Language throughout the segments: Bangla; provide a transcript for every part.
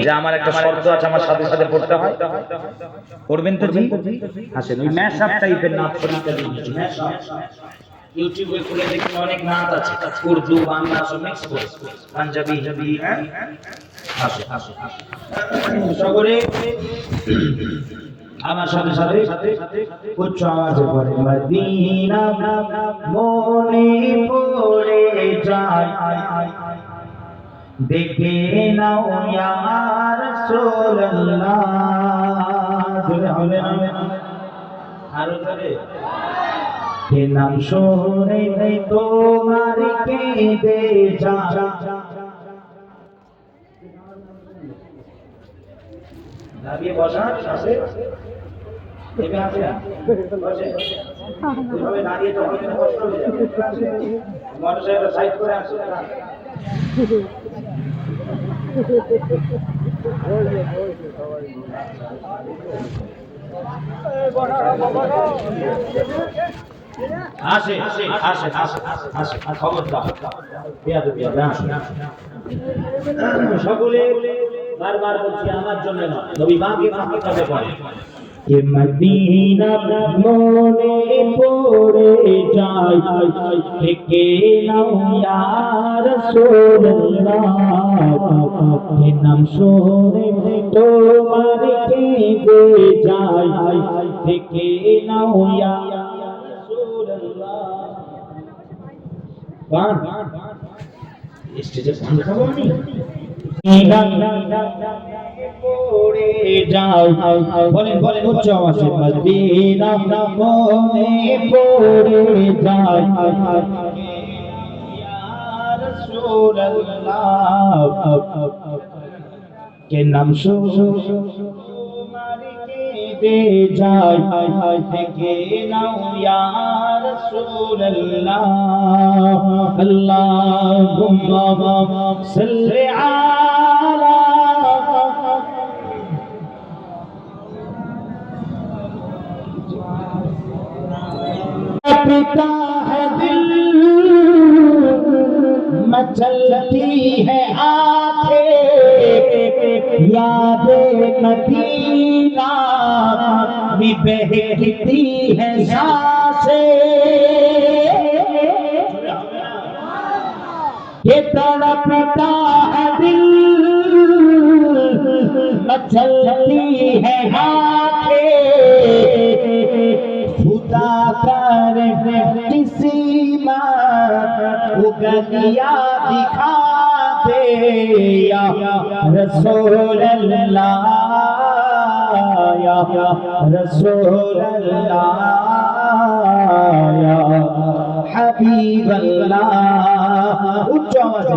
যে আমার একটা শর্ত আছে, আমার সাথে সাথে পড়তে হয়, করবেন তো? জি আসেন। ওই ম্যাশআপ টাইপের নাচ শরীরটা দিয়েছি। ইউটিউবে খুলে দেখুন, অনেক নাচ আছে, উর্দু বাংলা সব মিক্স করে, পাঞ্জাবি হিন্দি। হ্যাঁ আসে আসে সকলে আমার সাথে সাথে উচ্চ আওয়াজে বলে, মদিনা মনে পড়ে যায়, দেখে নাও ইয়া রাসূলুল্লাহ। জোরে হবে না? আরো জোরে। কে নাম শুনে তোমার কেঁদে যায়। দাঁড়িয়ে বসা আছে, এখানে আছে বসে, এভাবে দাঁড়িয়ে তো অনেক কষ্ট হয়ে যাবে। মানুষের একটা সাইড করে আছে। আসে আসে আসে আসে আসে খবরদার সকলে বারবার বলছি, আমার জন্য নয়, নবী মাকে মাহফিলে পড়ে। কে মদিনা মনে পড়ে যায়, থেকে নাও ইয়া রাসূলুল্লাহ। কে নাম শুনে তোমার কেঁদে যায়, থেকে নাও ইয়া রাসূলুল্লাহ। গান স্টেজে গান গাবো আমি? পড়ে যাও, বলেন বলেন উচ্চ আওয়াজে, মদিনা মনে পড়ে যায়, ইয়া রাসূলুল্লাহ। কে নাম শুনে তোমার কেঁদে যায়, থেকে নাও ইয়া রাসূলুল্লাহ। আল্লাহুম্মা সাল্লি আলা पिता है दिल, मचलती है आंखें, याद मदीना भी बहती है सांसें। ये तड़पता है दिल, मचलती है आंखें, खुदा कर किसी को गलिया दिखा दे या रसूल अल्लाह, या रसूल अल्लाह, या हबीब अल्लाह। उच्च आवाज़े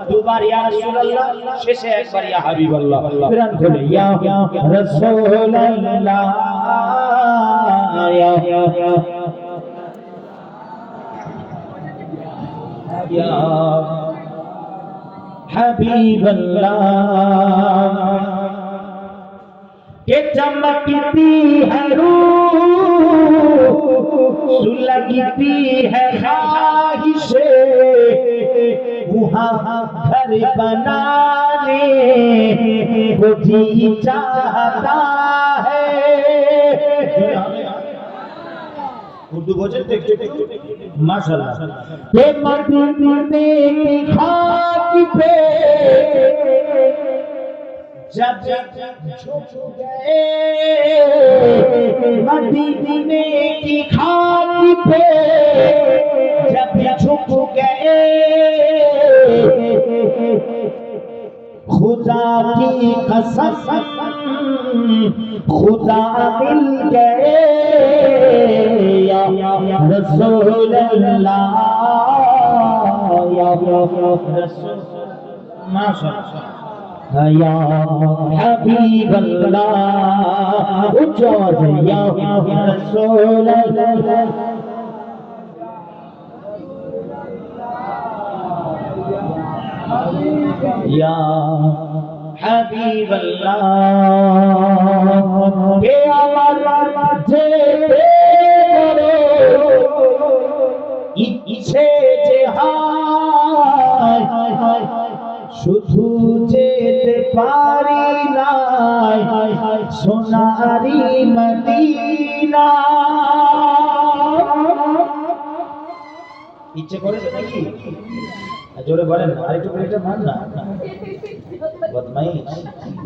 দুবার ইয়া রাসূলুল্লাহ, শেষে একবার ইয়া হাবিব আল্লাহ। কুরআন খুলে ইয়া রাসূল আল্লাহ, या हबीब अल्लाह। के चमकती है रूह, सुलगती है ख्वाहिशे, वहाँ घर बनाने को जी चाहता है। उर्दू बोझे माशाल्लाह। के मदीने की खाक पे जब झुक गए, मदीने की खाक पे जब झुक गए, खुदा की कसम खुदा मिल गए, या रसूल अल्लाह, या रसूल माशाअल्लाह, या हबीब अल्लाह। उच्च आवाज़, या रसूल अल्लाह, या हबीब अल्लाह। के আমার যে ইচ্ছে যে হায় শুধু যে যেতে পারি না সোনারি মদিনা। ইচ্ছে করে নাকি? জোরে বলেন, আরেকটু করে এটা মান না। বদমাইশ,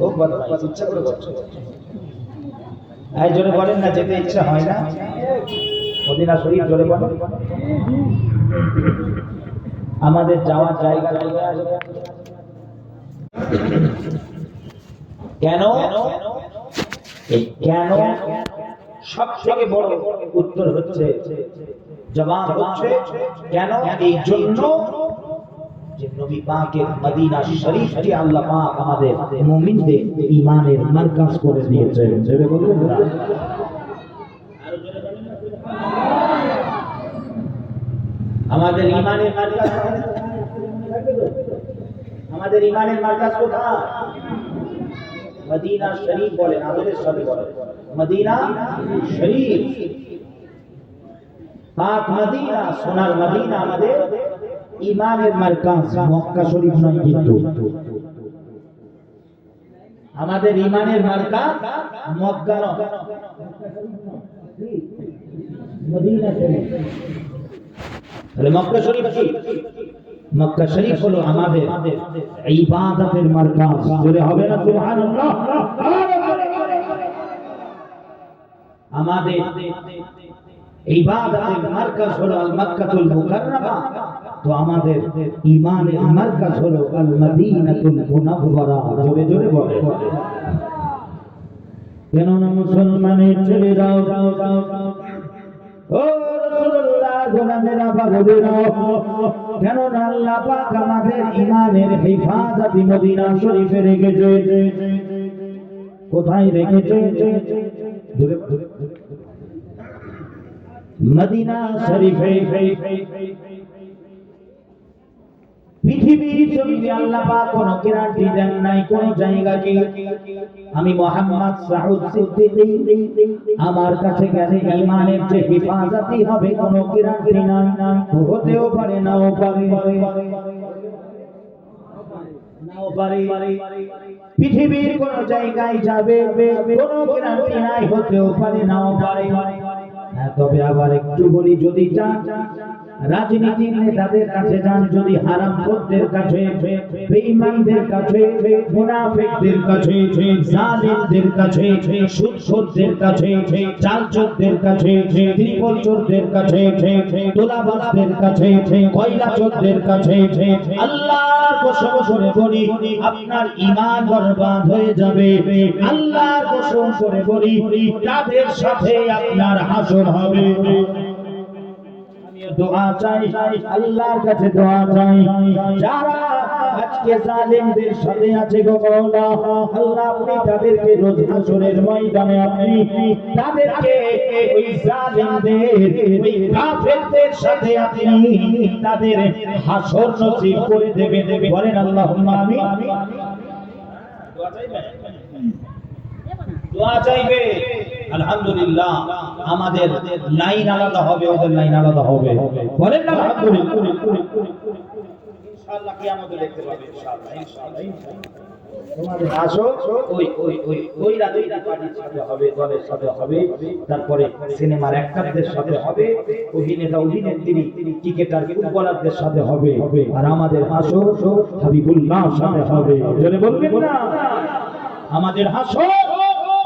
ও বদমাইশ, ইচ্ছা করে করছো। জোরে বলেন না, যেতে ইচ্ছা হয় না মদিনা শরীফ, জোরে বলেন। আমাদের যাওয়ার জায়গা কেন? কেন সব থেকে বড় উত্তর হচ্ছে, জবাব হচ্ছে কেন, এই জন্য যে নবী পাকের মদিনা শরীফকে আল্লাহ পাক আমাদের মুমিনদের ঈমানের মারকাজ করে দিয়েছেন। জোরে বলুন না। আমাদের ঈমানের মারকাজ, আমাদের ঈমানের মারকাজ কোথায়? মদিনা শরীফ বলেন, আদরের সাথে বলেন মদিনা শরীফ। পাক মদিনা, সোনার মদিনা আমাদের ঈমানের মারকাজ, মক্কা শরীফ নয় কিন্তু। আমাদের ঈমানের মারকাজ মক্কা নয়, মদিনা শরীফ। তাহলে মক্কা শরীফ কি? মক্কা শরীফ হলো আমাদের ইবাদতের মারকাজ। জোরে হবে না সুবহানাল্লাহ? আমাদের ইবাদতের মারকাজ হলো আল মক্কাতুল মুকাররমা, তো আমাদের ঈমানের মারকাজ হলো আল মদিনাতুল মুনাওয়ারা। জোরে জোরে বলে। কেন না মুসলমানের ছেলেরাও, ও রাসূলুল্লাহ গোলামেরা বাবুরা, কেন না আল্লাহ পাক আমাদের ঈমানের হেফাজতে মদিনা শরীফে রেখেছে। কোথায় রেখেছে? মদিনা শরীফে। পৃথিবীর জমিনে আল্লাহ পাক কোনো গ্যারান্টি দেন নাই কোন জায়গাকে। আমি মুহাম্মদ সাউদ সিদ্দিকী আমার কাছে গেলে ঈমানের যে হেফাজতি হবে কোনো গ্যারান্টি নাই, হতেও পারে নাও পারে। পৃথিবীর কোন জায়গায় যাবে কোনো গ্যারান্টি নাই, হতেও পারে নাও পারে। তবে আবার একটু বলি, যদি যান রাজনীতির নেতাদের কাছে যান, যদি হারামখোরদের কাছে, বেঈমানদের কাছে, মুনাফিকদের কাছে, জালিমদের কাছে, সুদখোরদের কাছে, চালচোরদের কাছে, ত্রিপলচোরদের কাছে, তোলাবাজদের কাছে, কয়লাচোরদের কাছে, আল্লাহর কসম করে বলি আপনার ঈমান বরবাদ হয়ে যাবে। আল্লাহর কসম করে বলি তাদের সাথে আপনার হাসর হবে। দোয়া চাই আল্লাহর কাছে, দোয়া চাই যারা আজকে জালিমদের সাথে আছে গো মাওলা, আল্লাহ আপনি তাদেরকে রোজ হাসরের ময়দানে আপনি তাদেরকে ওই জালিমদের, ওই কাফেরদের সাথে আপনি তাদের হাসর নসিব করে দেবেন। বলেন আল্লাহুম্মা আমিন। দোয়া চাইবেন, দোয়া চাইবে। আলহামদুলিল্লাহ আমাদের লাইন আলাদা হবে, ওদের লাইন আলাদা হবে। বলেন না আলহামদুলিল্লাহ। ইনশাআল্লাহ কিয়ামতে দেখতে পাবে ইনশাআল্লাহ, ইনশাআল্লাহ। তোমাদের আসো ওই রাতেই পার্টির সাথে হবে, দলের সাথে হবে, তারপরে সিনেমার অ্যাক্টরদের সাথে হবে, অভিনেতা অভিনেত্রী ক্রিকেটার ফুটবলারদের সাথে হবে, আর আমাদের আসো হাবিবুল্লাহর সাথে হবে। জোরে বলবেন না? আমাদের আসো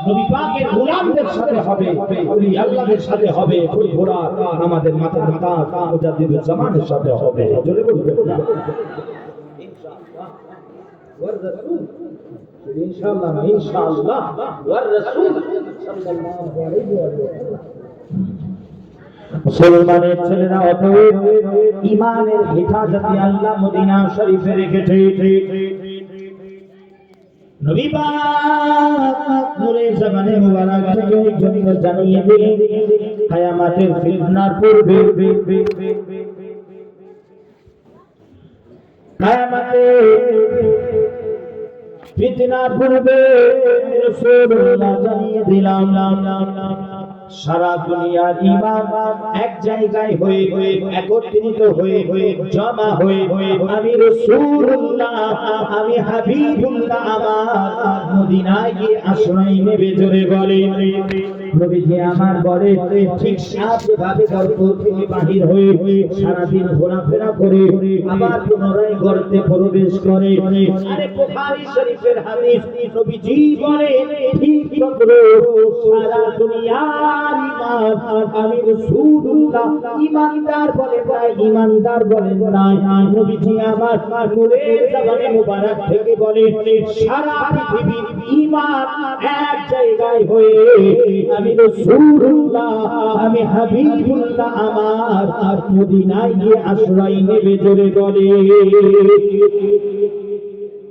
নবী পাকের গোলামদের সাথে হবে, ওলি আল্লাহদের সাথে হবে, ঘোড়া আমাদের মাথার মাথা মুজাদ্দিদুল জামানের সাথে হবে। জোরে বলবেন না? ইনশাআল্লাহ ওয়ার রাসূল, ইনশাআল্লাহ না ইনশাআল্লাহ ওয়ার রাসূল সাল্লাল্লাহু আলাইহি ওয়াসাল্লাম। মুসলমানের ছেলেরা অতএব ঈমানের হেফাজতে আল্লাহ মদিনা শরীফে রেখেছে। নবী পাক নূরে জামানে মুবারক থেকে জন্য জানিয়ে দিলেন কিয়ামতের ফিতনার পূর্বে, কিয়ামতের ফিতনার পূর্বে রাসূলুল্লাহ জানিয়ে দিলাম সারা দুনিয়ার ইমাম এক জায়গায় হয়ে একত্রিত হয়ে জমা হয়ে আমি রাসূলুল্লাহ আমি হাবিবুল্লাহ আমার মদিনায় গিয়ে আশ্রয় নেবে জোরে বলে নবীজি আমার বলে ঠিক সাতভাবে গর্ত থেকে বাহির হয়ে সারাদিন ঘোরাফেরা করে আবার পুনরায় গর্তে প্রবেশ করে আরে বুখারী শরীফের হাদিস নবীজি বলে ঠিক তদ্রু সারা দুনিয়ার ইমান আমি রাসূলুল্লাহ ইমানদার বলে ভাই ইমানদার বলে না নবীজি আমার নূরের জবানে মুবারক থেকে বলে সারা পৃথিবীর ইমান এক জায়গায় হয়ে আমি রাসূলুল্লাহ আমি হাবিবুল্লাহ আমার মদিনায় গিয়ে আশ্রয় নেবে জোরে বলে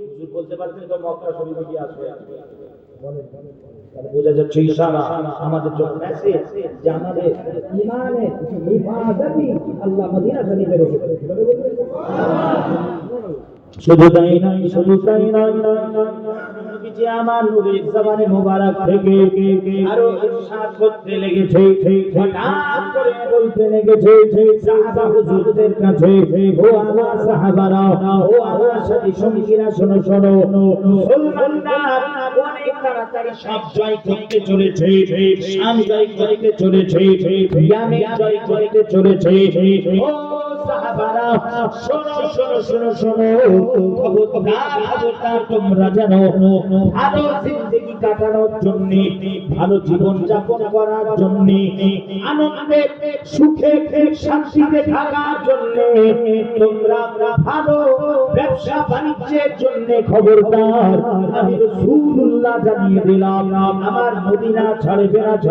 হুজুর বলতে পারতেন তো মক্কা শরীফে গিয়ে আশ্রয় বলেন তাহলে বোঝা যাচ্ছে ইশারা আমাদের জন্য মেসেজ যে আমাদের ঈমানের ইবাদতই আল্লাহ মদিনা শরীফে রেখেছে শুধু তাই নয় নবীজি আমার নূরের জবানে মুবারক থেকে আরো ইরশাদ করতে লেগেছে হঠাৎ করে বলতে লেগেছে সাহাবা হুজুরদের কাছে ও আমার সাহাবারা ও আমার সাথী সঙ্গীরা শোনো মুসলমানরা অনেক তাড়াতাড়ি সব জয় করতে চলেছে শাম জয় করতে চলেছে ইয়ামে জয় করতে চলেছে ও সাহাবারা শোনো খবরদার তোমরা জানো ভালো জিন্দেগি কাটানোর জন্য ভালো জীবন যাপন করার জন্য আনন্দে সুখে শান্তিতে থাকার জন্য তোমরা ভালো ব্যবসা বাণিজ্যের জন্য খবরদার আমি রাসূলুল্লাহ জানিয়ে দিলাম আমার মদিনা ছাড়বে না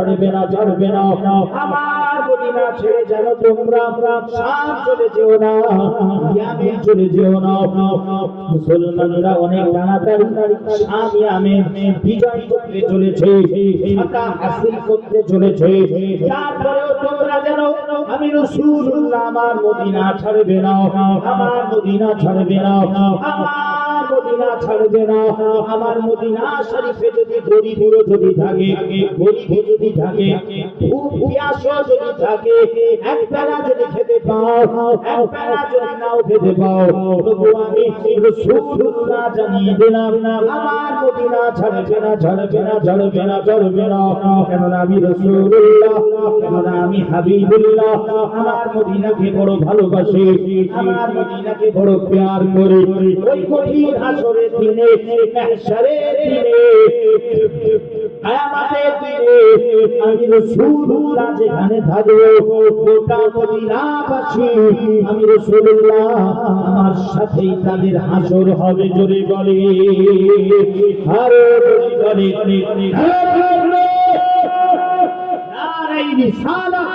আমার মদিনা ছেড়ে যেন তোমরা শাম চলে যেও না ইয়ামে চলে যেও না মুসলমানরা অনেক তাড়াতাড়ি শাম ইয়ামে বিজয় করতে চলেছে ফাতহ হাসিল করতে চলেছে তারপরেও তোমরা জানো আমি রাসূলুল্লাহ আমার মদিনা ছাড়বে না আমার মদিনা শরীফে যদি গরীবও যদি থাকে খুব পিয়াসও যদি থাকে এক বেলা যদি খেতে পাও এক বেলা যদি নাও খেতে পাও তবু আমি রাসূলুল্লাহ জানিয়ে দিলাম আমার মদিনা ছাড়বে না কেননা আমি রাসূলুল্লাহ কেননা আমি হাবিবুল্লাহ আমার মদিনাকে বড় ভালোবাসি আমার মদিনাকে বড় প্যার করি ওই কঠিন হাসরের দিনে মাহশারের দিনে কিয়ামতের দিনে আমি রাসূলুল্লাহ যেখানে থাকবো গোটা মদিনাবাসী আমি রাসূলুল্লাহ আমার সাথেই তাদের হাসর হবে জোরে বলে আরে জোরে বলে নারায়ে রিসালাহ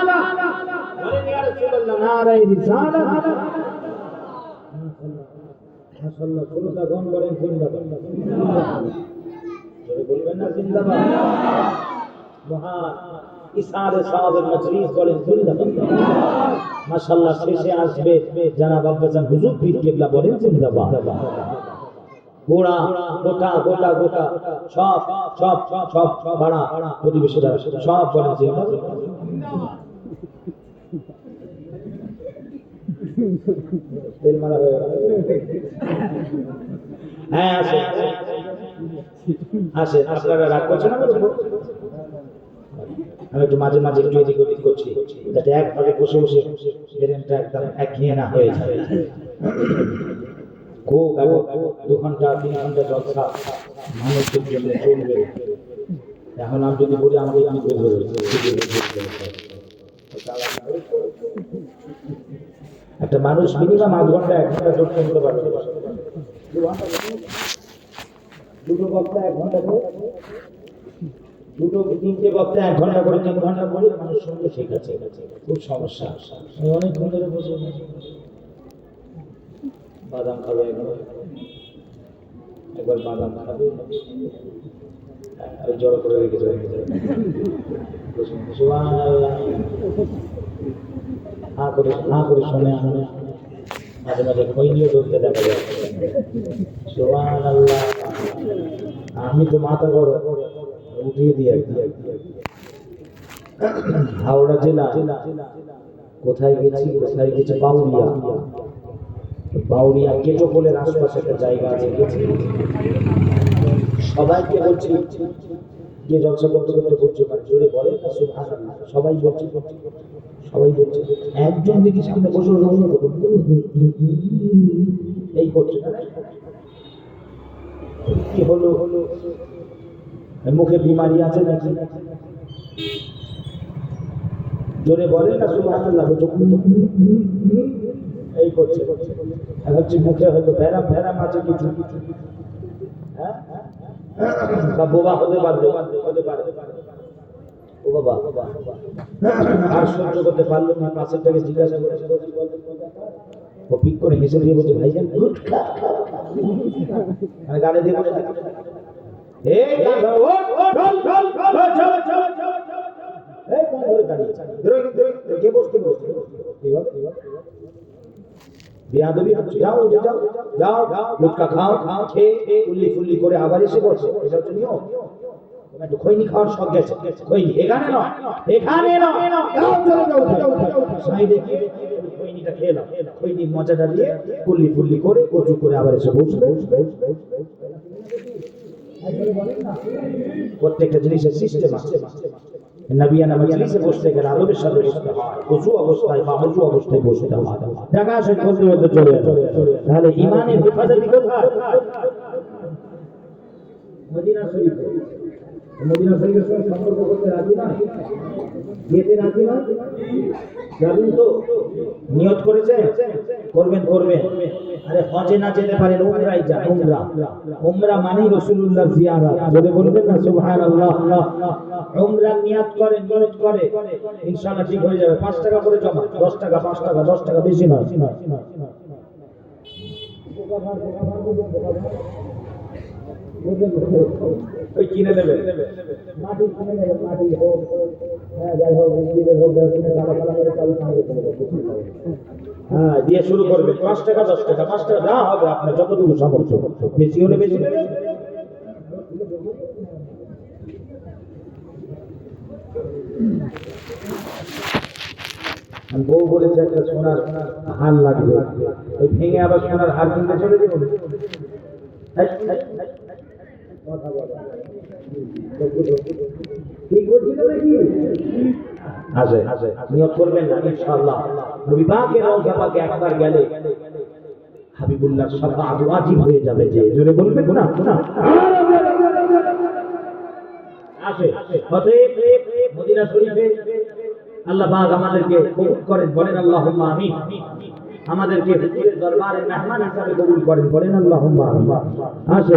বলেন ইয়া রাসূলুল্লাহ নারায়ে রিসালাহ মাশাআল্লাহ শ্রোতা গণ করেন জিন্দাবাদ জোরে বলবেন না জিন্দাবাদ মহান ইসারে সাহাবের মজলিস বলেন জিন্দাবাদ মাশাআল্লাহ শেষে আসবে জানাব আব্বাজান হুজুর পীর কিবলা বলেন জিন্দাবাদ গোড়া গোটা সব ভাড়া প্রতিবেশী সব বলেন জিন্দাবাদ তেল মারা হয়ে হ্যাঁ আসে আপনারা রাগ করছেন না আমি একটু মাঝে একটু এদিক ওদিক করছি যাতে একভাবে বসে ব্রেনটা একদম একঘেয়ে না হয়ে যায় খুব 2 ঘন্টা 3 ঘন্টা জলসা মানুষের জন্য চলবে এখন আমি যদি বলি আমাকে আমি একটা মানুষ মিনিমাম 8 ঘন্টা 1 ঘন্টা জোর করতে পারবে দুটো বক্তা 1 ঘন্টা করে দুটো তিনটে বক্তা 1 ঘন্টা করে 3 ঘন্টা করে মানুষ শুনতে শিখেছে খুব সমস্যা আমি অনেক ঘন্টা ধরে বসে বাদাম খাবে একবার বাদাম খাবে আর জড়ো করে রেখে যাবে সুবহানাল্লাহ হা করে শুনে মাঝে খই নিয়ে ধরতে দেখা যায় সুবহানাল্লাহ আমি তো মাথা বড় উঠিয়ে দিয়ে হাওড়া জেলা কোথায় গেছি বাউরিয়া। বাউরিয়া কেটোপোলের আশপাশে একটা জায়গা আছে, গেছি। সবাইকে বলছি, গিয়ে জলসা করতে করতে বলছে, জোরে বলে না সুবহানাল্লাহ, সবাই বলছে। একজন দেখি সামনে বসে এই করছে, কি হলো, মুখে বিমারি আছে নাকি? জোরে বলে না সুবহানাল্লাহ, এই করছে। ভাবছি মুখে হয়তো ভেড়াম আছে কিছু, বা বোবা হতে পারবে। ও বাবা, আর সহ্য করতে পারলো না, পাশের থেকে জিজ্ঞাসা করে, ও পিক করে হেসে দিয়ে বলছে, ভাইজান গুটখা। গাড়ি দিয়ে বলে, ফুল্লি করে আবার এসে বলছে, এটা হচ্ছে নিয়ম। খৈনি খাওয়ার শখ গেছে, খৈনি এখানে নয়, খৈনিটা খেলাম, খৈনির মজাটা দিয়ে ফুল্লি করে কচু করে আবার এসে বসবে। প্রত্যেকটা জিনিসের সিস্টেম আছে। নবিয়ানা মজলিসে বসতে গেলে আদবের সাথে বসতে হয়, ওযু অবস্থায় বা ওযু অবস্থায় বসতে হয়। জায়গা আসে করতে করতে চলে তাহলে ইমানের হেফাজত কোথায়? মদিনা শরীফে। মদিনা শরীফের সঙ্গে সম্পর্ক করতে রাজি না, যেতে রাজি না, যাবেন তো? নিয়ত করেছেন? করবেন। আরে হজে না যেতে পারেন, উমরায় যান। উমরা মানে রাসূলুল্লাহ জিয়ারত। যদি বলবেন না সুবহানাল্লাহ, উমরা নিয়ত করে ইনশাআল্লাহ ঠিক হয়ে যাবে। 5 টাকা করে জমা, 10 টাকা 5 টাকা 10 টাকা, বেশি নয়। ওই কিনে নেবে, মাটি কিনে নেবে, মাটি হোক, যাই হোক, হোক, দিয়ে শুরু করবে। 5 টাকা 10 টাকা 5 টাকা যা হবে আপনার যতটুকু সামর্থ্য, বেশি হলে বেশি নেবে। বউ বলেছে একটা সোনার হার লাগবে, ওই ভেঙে আবার সোনার হার কিনতে চলে যাবে। নিয়ত করবেন না ইনশাআল্লাহ। নবী পাকের রওজা পাকে একবার গেলে হাবিবুল্লাহর শাফাআত ওয়াজিব হয়ে যাবে। যে জোরে বলবেন না, আসে অতএব মদিনা শরীফে আল্লাহ পাক আমাদেরকে কবুল করেন, বলেন আল্লাহুম্মা আমিন। আমাদেরকে হুজুরের দরবারে মেহমান হিসেবে কবুল করেন, বলেন আল্লাহুম্মা আমিন। আসে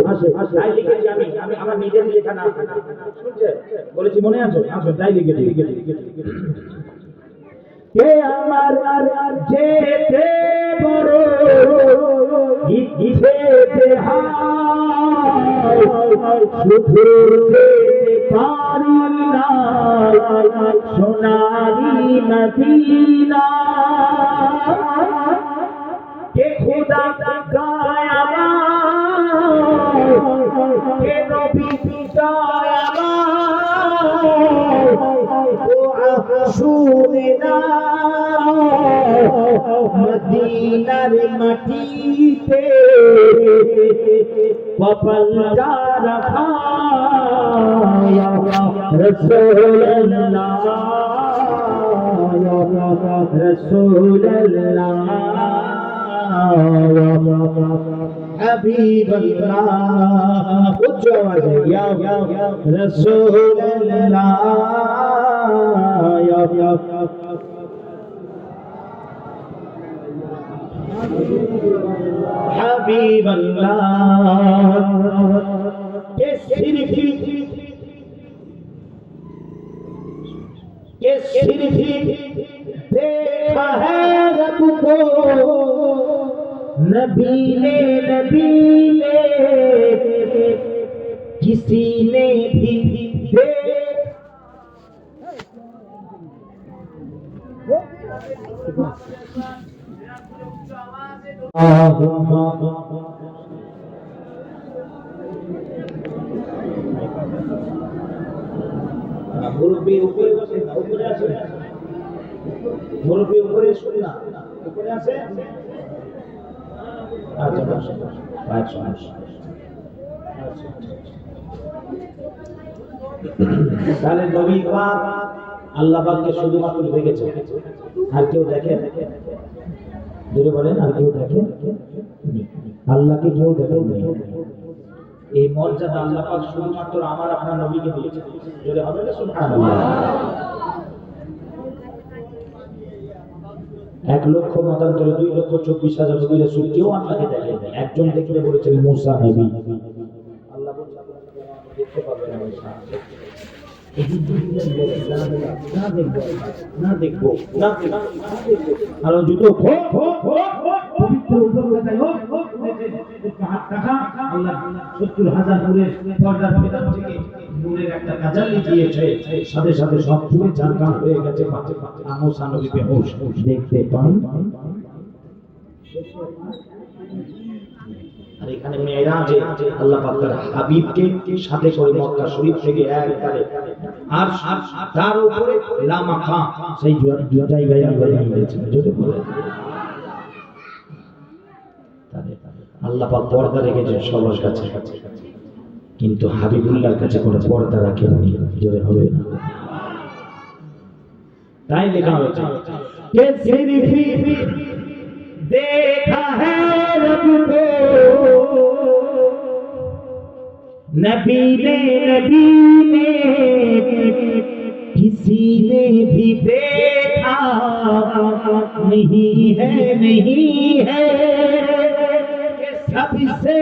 তাই লিখেছি আমি আমার নিজের লেখা না, শুনছে বলেছি মনে আছে? আসে তাই লিখেছি। কে আমার যেতে বড় ইচ্ছেতে হায়, শুধু যেতে পারি না সোনারি মদিনা। কে খোদা গায় আমার, কে নবী গায় আমার, ও শুনে না মদিনার মাটিতে কপালটা রাখা রাসূলুল্লাহ, রাসূলুল্লাহ, হাবিবাল্লাহ। উচ্চ আওয়াজে ইয়া রাসূলুল্লাহ, হাবিবাল্লাহ। কে सिर्फ देखा है रब को नबी ने किसी ने भी মুরব্বী উপরে বসে না, উপরে আসে না, মুরব্বী উপরে শুন না, উপরে আসে। আচ্ছা বসে আচ্ছা আচ্ছা। তাহলে নবী পাক আল্লাহ পাককে শুধুমাত্র দেখেছে, আর কেউ দেখে? জোরে বলেন, আর কেউ দেখে? আল্লাহকে কেউ দেখে? এই মর্যাদা আল্লাহ পাক শুধুমাত্র আমার আপনার নবীকে দিয়েছে। জোরে হবে না সুবহানাল্লাহ। 1,24,000 নবী রাসূল কেউ আল্লাহকে দেখে না। একজন দেখলে বলেছেন মুসা নবী। আল্লাহ বলেন দেখতে পাবেন না মুসা। না দেখবো না আর জুতো পবিত্র উপত্যকায় হোক হাত রাখা আল্লাহ 70,000 নূরের পর্দার ভেতর থেকে নূরের একটা কাজালি দিয়েছে, সাথে সাথে সব পুরো জানকান হয়ে গেছে। মুসা নবী বেহুশ দেখতে পান। আর এখানে মেরাজে আল্লাহ পাক তার হাবিবকে সাথে করে মক্কা শরীফ থেকে একবারে আর তার উপরে লামাকা সেই জায়গায় আল্লাহ দিয়েছেন। যদি বলে আল্লাহ পাক পর্দা রেখেছেন সবার কাছে, কিন্তু হাবিবুল্লাহর কাছে কোনো পর্দা রাখেননি। জোরে হবে না? তাই লেখা হয়েছে কে সিরফি देखा है रब को नबी ने किसी ने भी देखा नहीं है सबसे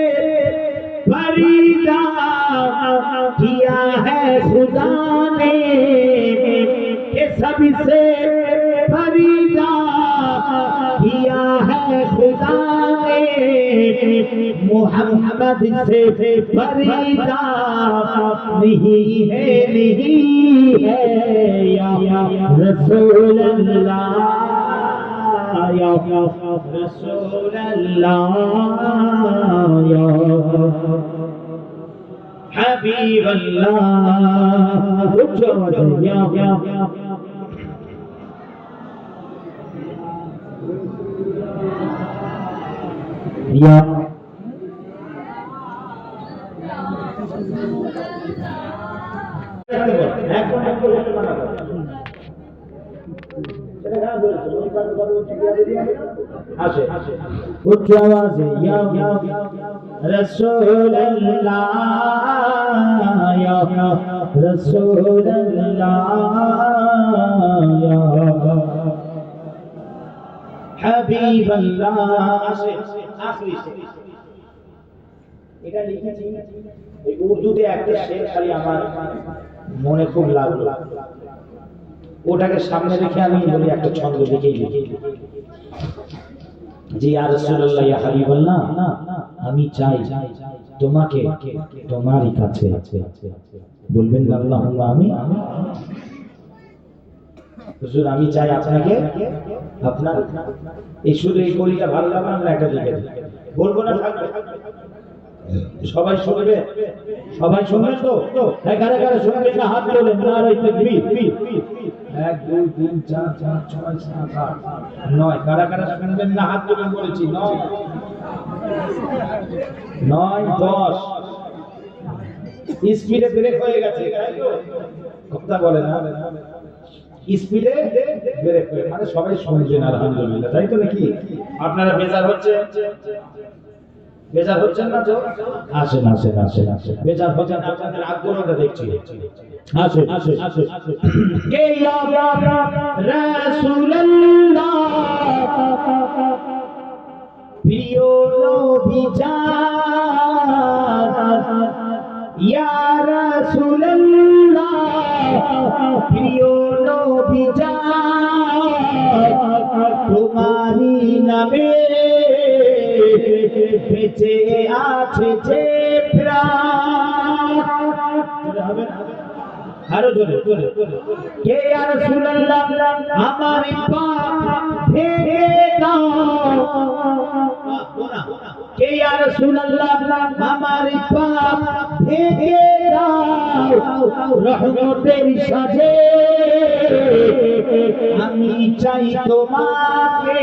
फरीदा किया है खुदा ने कि सबसे फरीदा किया है खुदा ने मोहम्मद से फरीदा नहीं है या रसूल अल्लाह या रसूल अल्लाह या हबीब अल्लाह या उच्च आवाज़ या रसूल अल्लाह या रसूल अल्लाह या हबीब अल्लाह। आखिरी এটা লিখেছি এই উর্দুতে একটা শের, খালি আমার মনে খুব লাগলো, ওটাকে সামনে রেখে আমি বলি একটা ছন্দ লিখেই লিখি যে ইয়া রাসূলুল্লাহ ইয়া হাবিবাল্লাহ, আমি চাই তোমাকে তোমারই কাছে। বলবেন না আল্লাহুম্মা আমিন? হুজুর আমি চাই আপনাকে আপনার। এই শুধু এই কলিটা ভালো লাগলো না, একটা লিখে বলবো না, থাকবে সবাই শুনবে, সবাই শুনবেন তো? কারা কারা শুনবেন না হাত তোলেন। নারে তাকবীর। 1 2 3 4 5 6 7 8 9 কারা কারা শুনবেন না হাত তোলেন বলেছি। 9 10 স্পিডে ব্রেক হয়ে গেছে, তাই তো? কথা বলে না স্পিডে ব্রেক হয়ে, মানে সবাই শুনছেন আলহামদুলিল্লাহ, তাই তো নাকি? আপনারা বেজার হচ্ছেন না তো? আসেন বেজার হচ্ছেন, আপনাদের আগ্রহটা দেখছি। আসেন কে ইয়া রাসূলুল্লাহ প্রিয় নবী জান, ইয়া রাসূলুল্লাহ প্রিয় নবী জান, তোমারি নামে বেঁচে আছে যে প্রাণ। আরো জোরে কে ইয়া রাসূলুল্লাহ আমার পাপ ভেঙে দাও, কে ইয়া রাসূলুল্লাহ আমার পাপ ভেঙে দাও, রহমতের সাজে আমি চাই তোমাকে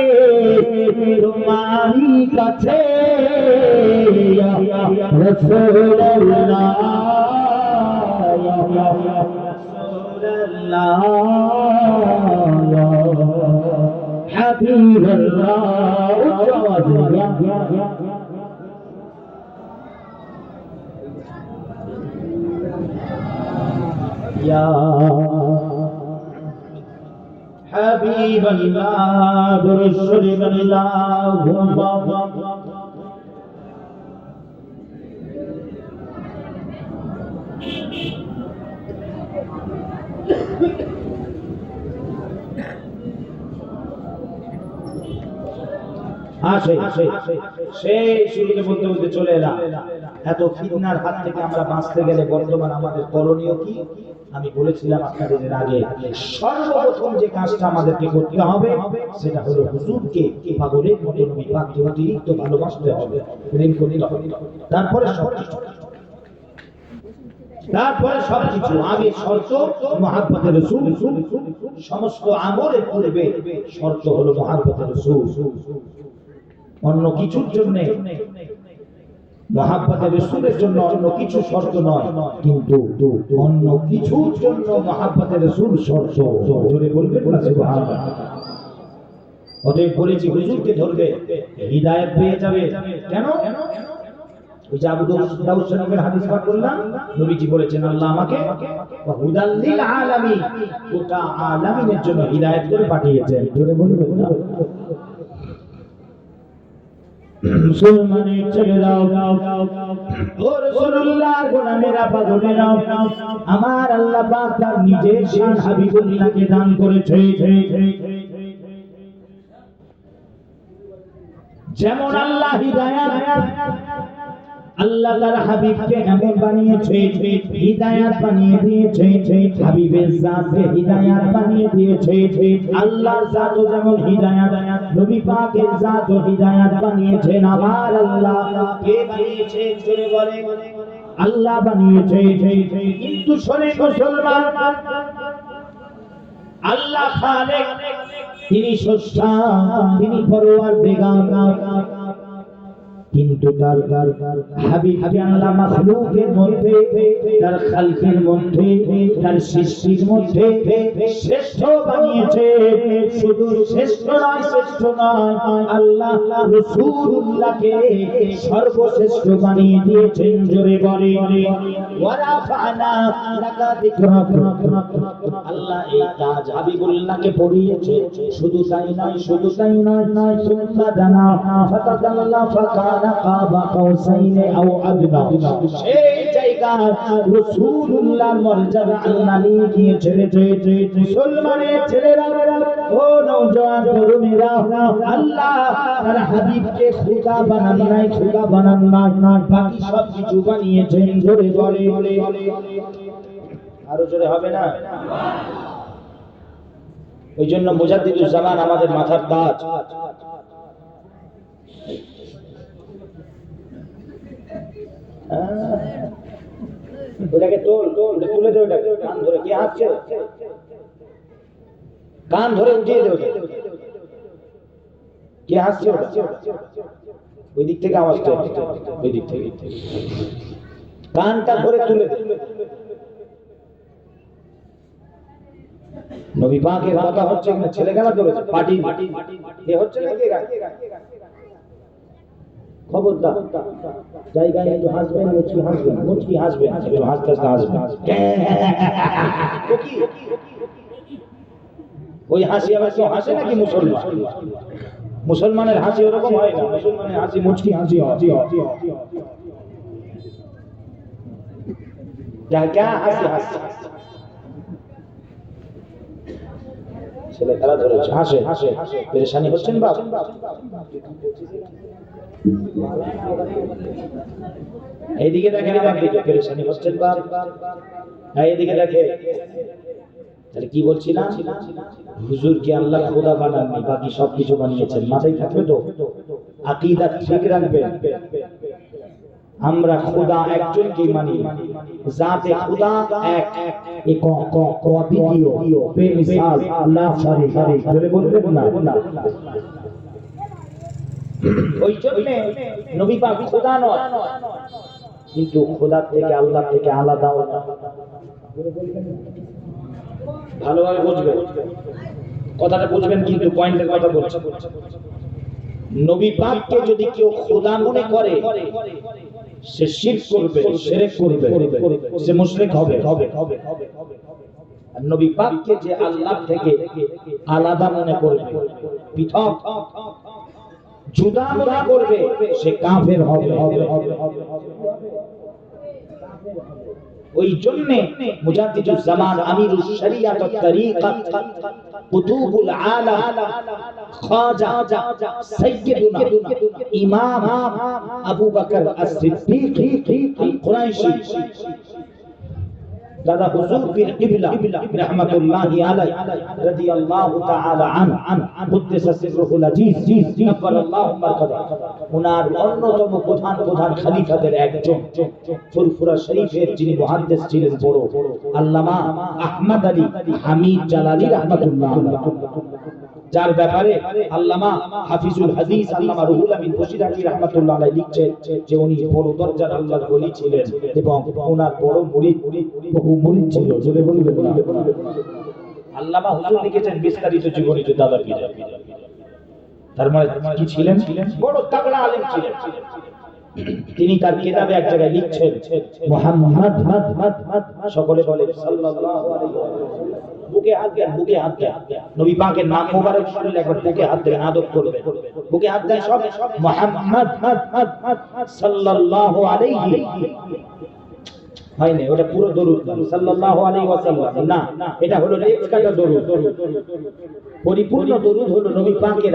তোমারই কাছে রাসূলুল্লাহ রাসূলুল্লাহ হাবিবাল্লাহ يا حبيب الله برسول اللهم সেই শুরুতে বলতে বলতে চলে এলাম এত ফিতনার হাত থেকে আমরা বাঁচতে গেলে বর্তমান আমাদের করণীয় কি আমি বলেছিলাম আপনাদের আগে সর্বপ্রথম যে কাজটা আমাদেরকে করতে হবে সেটা হলো হুজুরকে পাগলের মতো নবী পাককে অতিরিক্ত ভালোবাসতে হবে প্রেম করতে হবে তারপরে সবকিছু আগে শর্ত মুহাব্বতে রাসূল সমস্ত আমলের পূর্বে শর্ত হলো মুহাব্বতে রাসূল অন্য কিছুর জন্য মুহাব্বতে রাসূলের জন্য অন্য কিছু শর্ত নয় কিন্তু অন্য কিছুর জন্য মুহাব্বতে রাসূল শর্ত জোরে বলবেন না সুবহানাল্লাহ অতএব বলেছি হুজুরকে ধরবে হিদায়াত পেয়ে যাবে কেন ওই যে আবু দাউদ শরীফের হাদিস পাঠ করলাম নবীজি বলেছেন আল্লাহ আমাকে হুদাল লিল আলামিন গোটা আলামিনের জন্য হিদায়াত করে পাঠিয়েছেন জোরে বলবেন না মুসলমানের ছেলেরাও ও রাসূলুল্লাহর গোলামেরা পাগলেরা আমার আল্লাহ পাক তার নিজের শান হাবিবুল্লাহকে দান করেছে যেমন আল্লাহ হিদায়াত আল্লাহ তার হাবিবকে এমন বানিয়েছে হিদায়াত বানিয়ে দিয়েছে হাবিবের জাতকে হিদায়াত বানিয়ে দিয়েছে আল্লাহর জাতও যেমন হিদায়াত নবী পাকের জাতও হিদায়াত বানিয়েছেন আমার আল্লাহ কে বানিয়েছে জোরে বলে আল্লাহ বানিয়েছে কিন্তু শোনে মুসলমান আল্লাহ খালেক তিনি স্রষ্টা তিনি পরওয়ারদিগার কিন্তু তার হাবিবকে আল্লাহ মাখলুকের মধ্যে তার খালকের মধ্যে তার সৃষ্টির মধ্যে শ্রেষ্ঠ বানিয়েছে শুধু শ্রেষ্ঠ নয় আল্লাহ রাসূলুল্লাহকে সর্বশ্রেষ্ঠ বানিয়ে দিয়েছেন জোরে বলে ওয়ারাফানা লাকা যিকরাক আল্লাহ এই কাজ হাবিবুল্লাহকে পড়িয়েছে শুধু তাই নয় সুন্নাহ জানা ফাতাদাল্লা ফাকানা কাবা কাউসাইন আও আদনা সেই জায়গা রাসূলুল্লাহর মর্যাদা আল্লাহ নিয়ে গিয়েছে মুসলমানের ছেলেরা ও নওজোয়ান তরুণীরা আল্লাহ তার হাবিবকে খোদা বানান নাই বাকি সব কিছু বানিয়েছেন জোরে বলে আরো জোরে হবে না ওই জন্য মুজাদ্দিদুজ জামান আমাদের মাথার তাজ ওটাকে তুলে দে ওটাকে কান ধরে কে হাসছে কান ধরে উঠিয়ে দে ওটা কে হাসছে ওই দিক থেকে আওয়াজটা ওই দিক থেকে কানটা ধরে তুলে দে নবী পাকের কথা হচ্ছে না ছেলে খেলা করেছে পার্টি এ হচ্ছে না কে খবরদার জায়গায় একটু হাসবেন মুচকি হাসবেন হাসতে হাসবেন ওই হাসি আবার কেউ হাসে নাকি মুসলমানের হাসি ওরকম হয় না মুসলমানের হাসি মুচকি হাসি হাসি ছেলে খেলা ধরেছে হাসে পেরেশানি হচ্ছেন বাপ এইদিকে দেখেন দিকে পেরেশানি হচ্ছেন বাপ এইদিকে দেখে তাহলে কি বলছিলাম হুজুরকে আল্লাহ খোদা বানাননি বাকি সবকিছু বানিয়েছেন মাথায় থাকবে তো আকীদা ঠিক রাখবেন আমরা খোদা একজনকে মানি, জাতে খোদা এক, এক দ্বিতীয় বেমিসাল লা শারীকা বলে বলবেন না। ওই জন্য নবী পাক খোদা নয়, কিন্তু খোদা থেকে আল্লাহ থেকে আলাদা। ভালোভাবে বুঝবেন কথাটা, বুঝবেন কিন্তু পয়েন্টের কথা বলছি। নবী পাককে যদি কেউ খোদা মনে করে সে শিরক করবে, শিরক করবে, সে মুশরিক হবে। আর নবী পাককে যে আল্লাহ থেকে আলাদা মনে করবে, পৃথক জুদা মনে করবে, সে কাফের হবে। ওই জন্য মুজাদ্দিদুজ জামান আমিরুশ শরিয়াত ওয়াত তরিকাত কুতুবুল আলাম খাজা সাইয়্যিদুনা ইমাম আবু বকর আস-সিদ্দিক আল কুরাইশি দাদা হুজুর পীর কিবলা রাহমাতুল্লাহি আলাইহি রাদিয়াল্লাহু তাআলা আন কুদ্দিসা সিররুল আজিজ নাফারাল্লাহু বারাকাতুহু, ওনার অন্যতম প্রধান খলিফাদের একজন, ফুরফুরা শরীফের যিনি মুহাদ্দিস ছিলেন বড়, আল্লামা আহমদ আলী হামিদ জালালী রাহমাতুল্লাহ আলাইহি, যার ব্যাপারে আল্লামা হাফিজুল হাদিস আল্লামা রুহুল আমিন বশিরাজি রাহমাতুল্লাহ আলাইহি লিখছেন যে উনি বড় দরজার আল্লাহর ওলি ছিলেন এবং ওনার বড় মুরিদ, বহু মুরিদ ছিল। জোরে বলবেন না। আল্লামা হুজুর লিখেছেন বিস্তারিত জীবনী যে দাদা পীর, তার মানে কি ছিলেন? বড় তাগড়া আলেম ছিলেন। তিনি তার কিতাবে এক জায়গায় লিখছেন মুহাম্মদ, সকলে বলে সাল্লাল্লাহু আলাইহি ওয়াসাল্লাম, বুকে হাত দেন, বুকে হাত দেন, নবী পাকের নাম মোবারক শুনলে একবার বুকে হাত দেন, আদব করবেন, বুকে হাত দেন সব। মুহাম্মদ সাল্লাল্লাহু আলাইহি, হয় না ওটা পুরো দরুদ সাল্লাল্লাহু আলাইহি ওয়াসাল্লাম না, এটা হলো লেজ কাটা দরুদ। পরিপূর্ণ দরুদ হলো নবী পাকের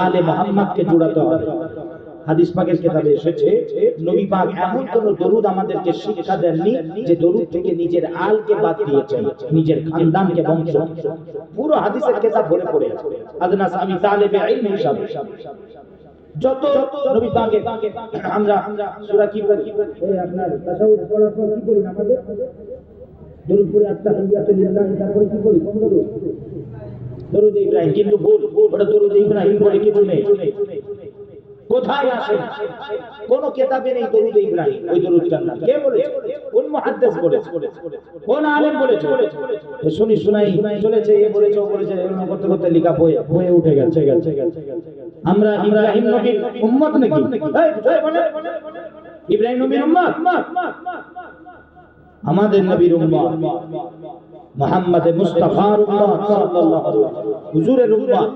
আলে মুহাম্মদকে জোড়াতে হবে। হাদিস পাকের কিতাবে এসেছে নবী পাক এমন কোন দরুদ আমাদেরকে শিক্ষা দেননি যে দরুদ থেকে নিজের আলকে বাদ দিয়েছেন, নিজের খানদানকে, বংশ। পুরো হাদিসের কিতাব ভরে পড়ে আছে। আদনাস আমি তালেবে ইলম হিসাবে যত নবী পাকের আমরা সূরা কি পড়ি, এই আপনার তাশাহুদ পড়ার পর কি করি? আমাদের দরুদ পড়ি, আত্তাহিয়াতু লিল্লাহি, তারপরে কি করি? কোন দরুদ? দরুদ ইব্রাহিম। কিন্তু ভুল, ওটা দরুদ ইব্রাহিম বলে কিছু নেই। কোথায় আছে? কোন কিতাবে নেই দরুদ ইব্রাহিম। ওই দরুদটার নাম কে বলেছে? কোন মুহাদ্দিস বলেছে? কোন আলেম বলেছে? শুনি শোনাই চলেছে, এ বলেছে, ও বলেছে, এরকম করতে করতে লেখা বইয়ে উঠে গেছে। আমরা ইব্রাহিম নবীর উম্মত নাকি? এই বলে ইব্রাহিম নবীর উম্মত? আমাদের নবীর উম্মত মুহাম্মদ মুস্তাফার উম্মত সাল্লাল্লাহু আলাইহি ওয়াসাল্লাম, হুজুরের উম্মত।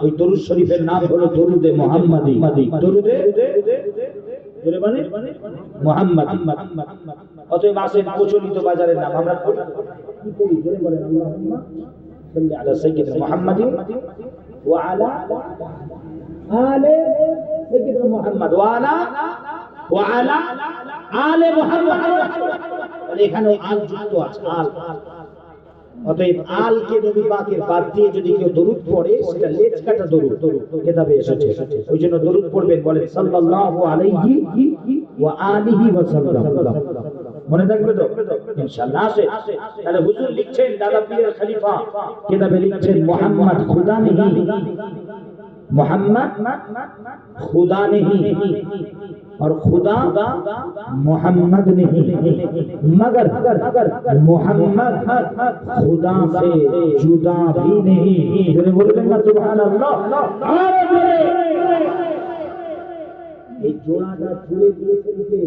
ওই দরুদ শরীফের নাম হলো দরুদে মুহাম্মাদি। দরুদে জোরে মানে মুহাম্মাদি। অতএব আসেন প্রচলিত বাজারের নাম আমরা কি করি? জোরে বলেন আল্লাহুম্মা সাল্লি আলা সাইয়্যিদিনা মুহাম্মাদিন ওয়া আলা আলে সাইয়্যিদিনা মুহাম্মাদ ওয়া আলা আলে মুহাম্মাদ। এখানে আল যুক্ত আছে, আল। অতএব আলকে নবী পাকের বাদ দিয়ে যদি কেউ দরুদ পড়ে সেটা লেজ কাটা দরুদ, কিতাবে এসেছে। ওই জন্য দরুদ পড়বেন, বলেন সাল্লাল্লাহু আলাইহি ওয়া আলিহি ওয়া সাল্লাম। মনে থাকবে তো ইনশাআল্লাহ? আসে তাহলে হুজুর লিখছেন, দাদা পীরের খলিফা কিতাবে লিখছেন মুহাম্মদ খুদা নেহি, मुहम्मद खुदा नहीं और खुदा मोहम्मद नहीं, मगर मोहम्मद खुदा से जुदा भी नहीं। बोलेंगे सुभान अल्लाह। এই জোড়াটা জুড়ে দিয়েছেন কে?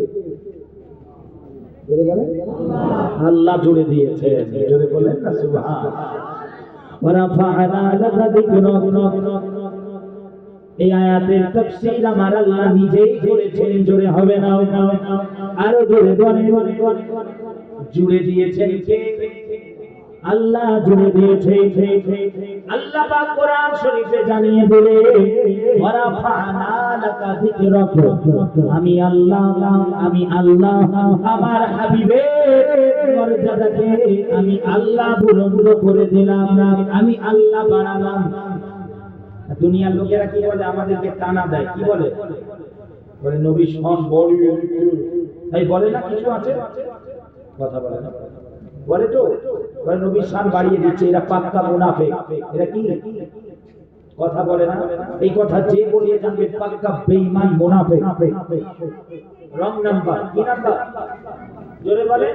আল্লাহ জুড়ে দিয়েছেন। জোরে বলেন না সুবহান। ওয়ারাফা'না লাকা যিকরাক। এই আয়াতের তাফসীর আমার আল্লাহ নিজেই করেছেন। জোরে হবে না? আরো জোরে বলেন। জুড়ে দিয়েছেন কে? আল্লাহ জুড়ে দিয়েছে। আল্লাহ পাক কোরআন শরীফে জানিয়ে দিলে ওয়ারাফা'না লাকা যিকরাক, আমি আল্লাহ আমার হাবিবের মর্যাদাকে আমি আল্লাহ বুলন্দ করে দিলাম, আমি আল্লাহ বাড়ালাম। দুনিয়ার লোকেরা কি বলে? আমাদেরকে টানা দেয়। কি বলে? বলে নবী শোন বড় এই বলে না কিছু আছে, কথা বলে না, বলে তো নবীর শান বাড়িয়ে দিচ্ছে, এরা পাক্কা মুনাফিক। এরা কি কথা বলে না? এই কথা যে বলিয়ে জানবে পাক্কা বেঈমান মুনাফিক। রং নাম্বার, কি নাম্বার জোরে বলে?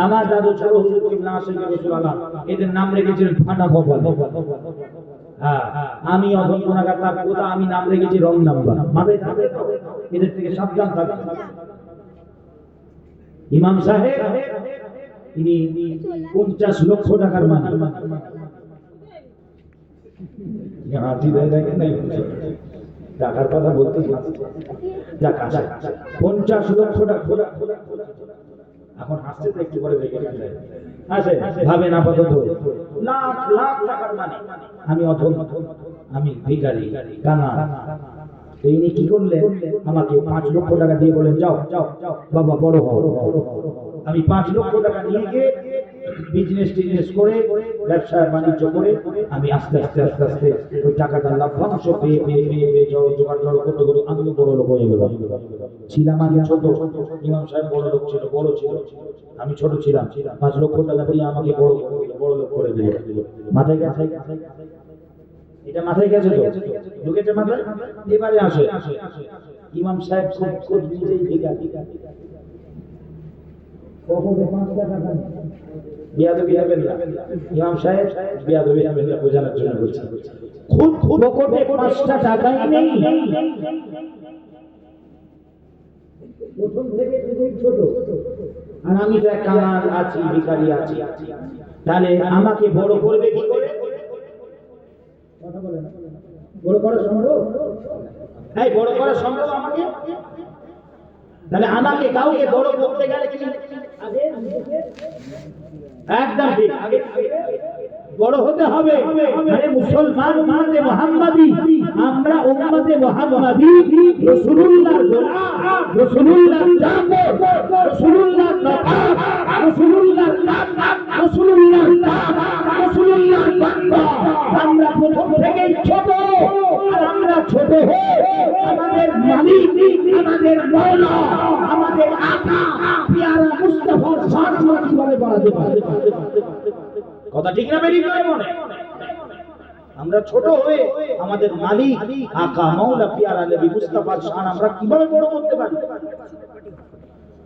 আমার দাদু ছোট হুজুর কিবলা আসেন রাসূলুল্লাহ, এদের নাম রেখেছিলেন ফাটা কপাল। হ্যাঁ, আমি অধম গুনাহগার, তার কথা আমি নাম রেখেছি রং নাম্বার। মাথায় থাকে তো, এদের থেকে সাবধান থাকবেন। ইমাম সাহেব তিনি 50 লক্ষ টাকার মালিক। টাকার কথা বলতে 50 লক্ষ টাকা। এখন হাসতে তো একটু করে দেখে হাসে, ভাবেন আপাতত লাখ লাখ টাকার মালিক। আমি অধম, আমি ভিখারি, কানা। ইনি কি করলেন? আমাকে 5 লক্ষ টাকা দিয়ে বলেন, যাও যাও বাবা বড় হও। আমি 5 লক্ষ টাকা নিয়ে গিয়ে বিজনেস করে ব্যবসা বাণিজ্য করে আমি আস্তে আস্তে ওই টাকাটা লাভ্যাংশ পেয়ে জোগাড় করতে করতে আমি বড় লোক হয়ে গেলাম। ছিলাম আগে ছোট, ইমাম সাহেব বড় লোক ছিল, বড় ছিল, আমি ছোট ছিলাম। 5 লক্ষ টাকা দিয়ে আমাকে বড় লোক করে দিল। মাথায় গেছে? এটা মাথায় গেছে তো? ঢুকেছে মাথায়? এবারে আসে ইমাম সাহেব খুব নিজেই ভিখারি। কখনো 5 টাকা বিয়াদবি হবেন না, ইমাম সাহেব বিয়াদবি হবেন না, বোঝানোর জন্য বলছি। খুব পকেটে 5টা টাকাই নেই। প্রথম থেকে খুবই ছোট, আর আমি তো কামাল আছি, ভিখারি আছি। তাহলে আমাকে বড় করবে কি করে? কথা বলে না, বড় করা সম্ভব? এই বড় করা সম্ভব আমাকে? তাহলে আমাকে কাউকে বড় করতে গেলে কি আগে একদম ঠিক আগে বড় হতে হবে। আরে মুসলমান উম্মতে মুহাম্মাদি, আমরা উম্মতে মুহাম্মাদি, রাসূলুল্লাহর গোলাম, রাসূলুল্লাহর জামত, রাসূলুল্লাহর নবী, রাসূলুল্লাহর নাম, রাসূলুল্লাহর নাম, রাসূলুল্লাহর বান্দা। আমরা প্রথম থেকেই ছোট, আর আমরা ছোট হয়ে আমাদের মালিক, আমাদের মাওলা, আমাদের আকা পিয়ারা মুস্তাফার শান কিভাবে বাড়াতে পারে? কথা ঠিক না বেরিয়ে নয় মনে? আমরা ছোট হয়ে আমাদের মালিক আকা মাওলা পিয়ারা নবী মুস্তাফার শান আমরা কিভাবে বড় করতে পারি?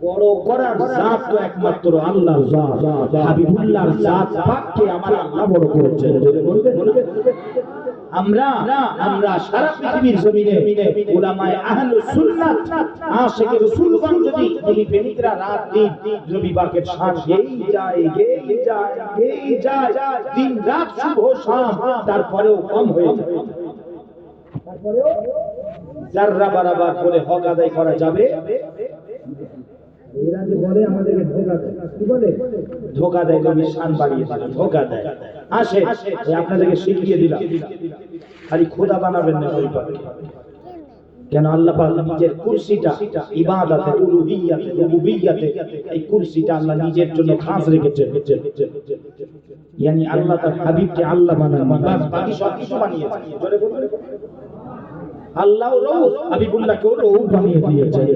বড় করার জাত তো একমাত্র আল্লাহর জাত, হাবিবুল্লাহর জাত পাককে আমার আল্লাহ বড় করেছেন। বলবে আমরা সারা পৃথিবীর জমিনে উলামায়ে আহলুস সুন্নাত আশিকে রাসূলগণ যদি নবী প্রেমিকরা রাত দিন নবী পাকের শান গেয়ে যায় দিন রাত শুভ শাম, তারপরেও কম হয়ে যায়, তারপরেও যাররা বারাবার করে হক আদায় করা যাবে। এরা যে বলে আমাদেরকে ধোঁকা দেয়, কি বলে? ধোঁকা দেয়, নবীর শান বাড়িয়ে দেয়, ধোঁকা দেয়। আসে আপনাদেরকে শিখিয়ে দিলাম, খালি খোদা বানাবেন না ওই পাকে। কেন? আল্লাহ পাক নিজের কুরসিটা ইবাদতে, উলুহিয়াতে, রুবুবিয়াতে, এই কুরসিটা আল্লাহ নিজের জন্য খাস রেখেছেন। ইয়ানি আল্লাহ তার হাবিবকে আল্লাহ বানান, বাকি সব কিছু বানিয়েছেন। আল্লাহ রউফ, হাবিবুল্লাহকে রউফ বানিয়ে দিয়েছেন।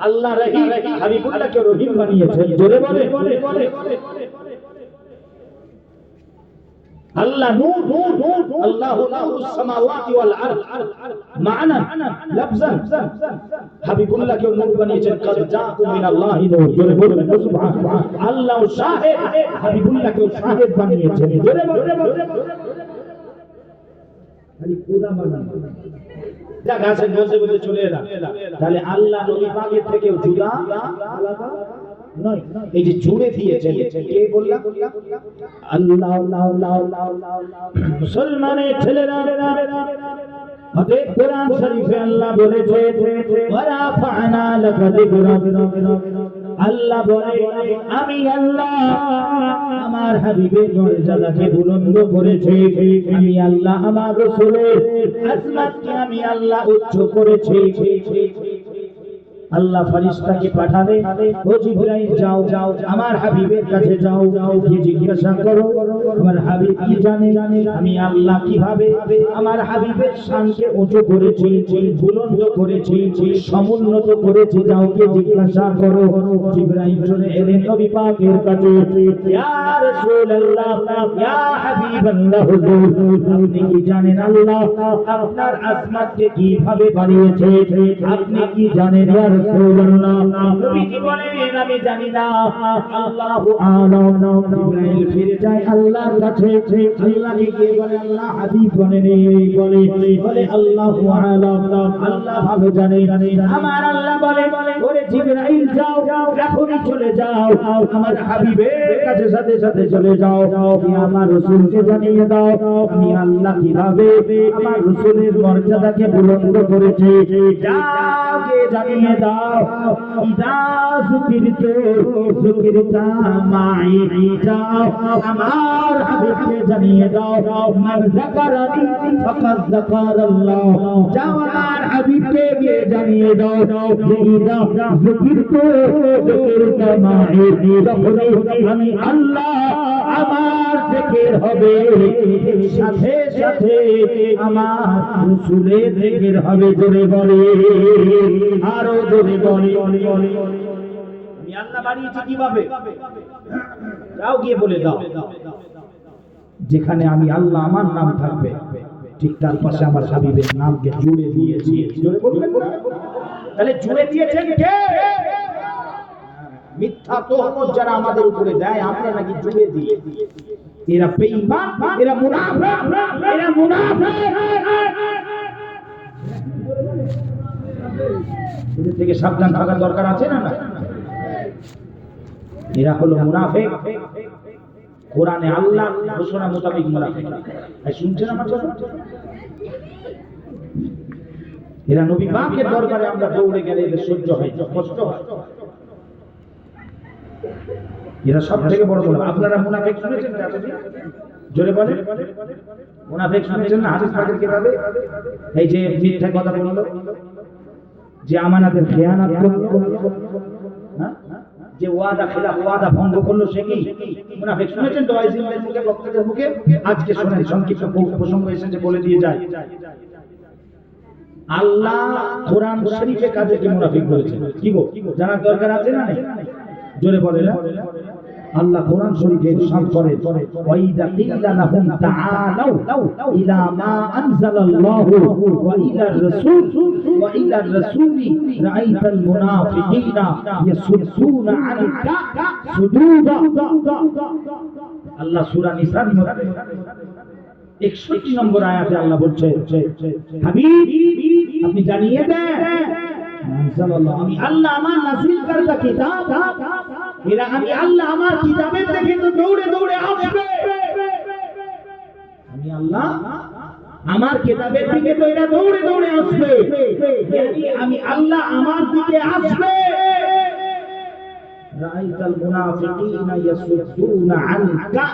আল্লাহ রহিম, হাবিবুল্লাহকে রহিম বানিয়েছেন। জোরে বলে আল্লাহ নূর, আল্লাহু নূরুস সামাওয়াতি ওয়াল আরদ, মা'না লাফজান হাবিবুল্লাহকে নূর বানিয়েছেন। কাদ জাআকুম মিনাল্লাহি নূর, জোরে বলবেন সুবহানাল্লাহ। আল্লাহ শাহিদ, হাবিবুল্লাহকে শাহিদ বানিয়েছেন। জোরে বলে খালি খোদা বানান যা গাছের বসে বসে চলে এলা। তাহলে আল্লাহ নবী পাকের থেকে জুদা আলাদা নয়। এই যে জুড়ে দিয়েছেন, কে বললাম? আল্লাহ। মুসলমানের ছেলেরা, হাদিস কোরআন শরীফে আল্লাহ বলেছে ওয়ারাফা'না লাকা যিকরাক। আল্লাহ বলে আমি আল্লাহ আমার হাবিবের মর্যাদাকে বুলন্দ করেছি, আমি আল্লাহ আমার রাসূলের আজমাতকে আমি আল্লাহ উচ্চ করেছি। আল্লাহ ফেরেশতাকে পাঠালে, ও জিবরাইল যাও যাও আমার হাবিবের কাছে যাও, গিয়ে জিজ্ঞাসা করো আমার হাবিব কি জানে আমি আল্লাহ কিভাবে আমার হাবিবের শানকে উঁচু করেছি, বুলন্দ করেছি, সমুন্নত করেছি, যাও গিয়ে জিজ্ঞাসা করো। জিবরাইল চলে এলেন নবী পাকের কাছে, ইয়া রাসূলুল্লাহ ইয়া হাবিবাল্লাহ, হুজুর আপনি কি জানেন আল্লাহ আপনার আসমানকে কিভাবে বানিয়েছে, আপনি কি জানেন ইয়া রাসূলুল্লাহ? নবীজি বলেন আমি জানি না, আল্লাহু আ'লাম। জিবরাইল ফিরে যায় আল্লাহর কাছে, আল্লাহকে গিয়ে বলে আল্লাহ হাবিব বলে আল্লাহু আ'লাম, আল্লাহ ভালো জানে। আমার আল্লাহ বলে ওরে জিবরাইল যাও এখনই চলে যাও আমার হাবিবের কাছে, সাথে সাথে চলে যাও, তুমি আমার রাসূলকে জানিয়ে দাও আমি আল্লাহ কিভাবে আমার রাসূলের মর্যাদাকে বুলন্দ করেছি। যাও গিয়ে জানিয়ে দাও ইদা যুকিরতা মাই, যাও আমার হাবিবকে জানিয়ে দাও মান যাকারানি ফাকাদ যাকারাল্লাহ, যাও আমার হাবিবকে গিয়ে জানিয়ে দাও ইদা যুকিরতা মাই, যখনই আমি আল্লাহ আমার জিকির হবে সাথে সাথে আমার রাসূলের জিকির হবে। জোরে বলে, আরো জোরে বলে, আমি আল্লাহ বানিয়েছি কিভাবে? যাও গিয়ে বলে দাও যেখানে আমি আল্লাহ আমার নাম থাকবে ঠিক তার পাশে আমার হাবিবের নামকে জুড়ে দিয়েছি। জোরে বলবেন না? তাহলে জুড়ে দিয়েছেন কে? মিথ্যা তোহমত যারা আমাদের উপরে দেয় আমরা নাকি জুড়ে দিই, এরা বেঈমান, এরা মুনাফিক, এরা মুনাফিক। এদের থেকে সাবধান থাকার দরকার আছে না? এরা হলো মুনাফিক, কোরআনে আল্লাহ ঘোষণা মোতাবেক মুনাফিক। শুনছেন আমার কথা? এরা নবী পাকের দরবারে আমরা দৌড়ে গেলে এদের সহ্য হয়, কষ্ট হয়। এরা সব থেকে বড় বড়। আপনারা মুনাফিক শুনেছেন? জোরে বলে, মুনাফিক শুনেছেন না? হাদিস পাকের কিতাবে এই যে মিথ্যা কথা বললো, যে আমানতের খেয়ানত করলো, যে ওয়াদা খিলাফ ওয়াদা ভঙ্গ করলো, সে কি মুনাফিক? শুনেছেন তো ওয়াইজিনের মুখে, বক্তাদের মুখে? আজকে শুনেন, সংক্ষিপ্ত প্রসঙ্গ এসেছে বলে দিয়ে যায়। আল্লাহ কোরআন শরীফে কাদেরকে মুনাফিক বলেছেন? কি গো জানার দরকার আছে না? জোরে বলে না? আল্লাহ কোরআন শরীফে ইরশাদ করেন ওয়াইদা কিলা লাহুম তাআলাউ ইলা মা আনজালাল্লাহু ওয়া ইলার রাসূল ওয়া ইলার রাসূলি রাআইতাল মুনাফিকিনা ইয়াসুদ্দুনা আনকা সুদুদা। আল্লাহ সূরা নিসার মধ্যে 61 নম্বর আয়াতে আল্লাহ বলছে হাবিব আপনি জানিয়ে দেন আমি আল্লাহ আমার নাযিল করা কিতাব, এরা আমি আল্লাহ আমার কিতাবের থেকে তো দৌড়ে দৌড়ে আসবে। আমি আল্লাহ আমার কিতাবের দিকে তো এরা দৌড়ে দৌড়ে আসবে, আমি আল্লাহ আমার দিকে আসবে। রাআইতাল মুনাফিকিনা ইয়াসুদ্দুনা আনকা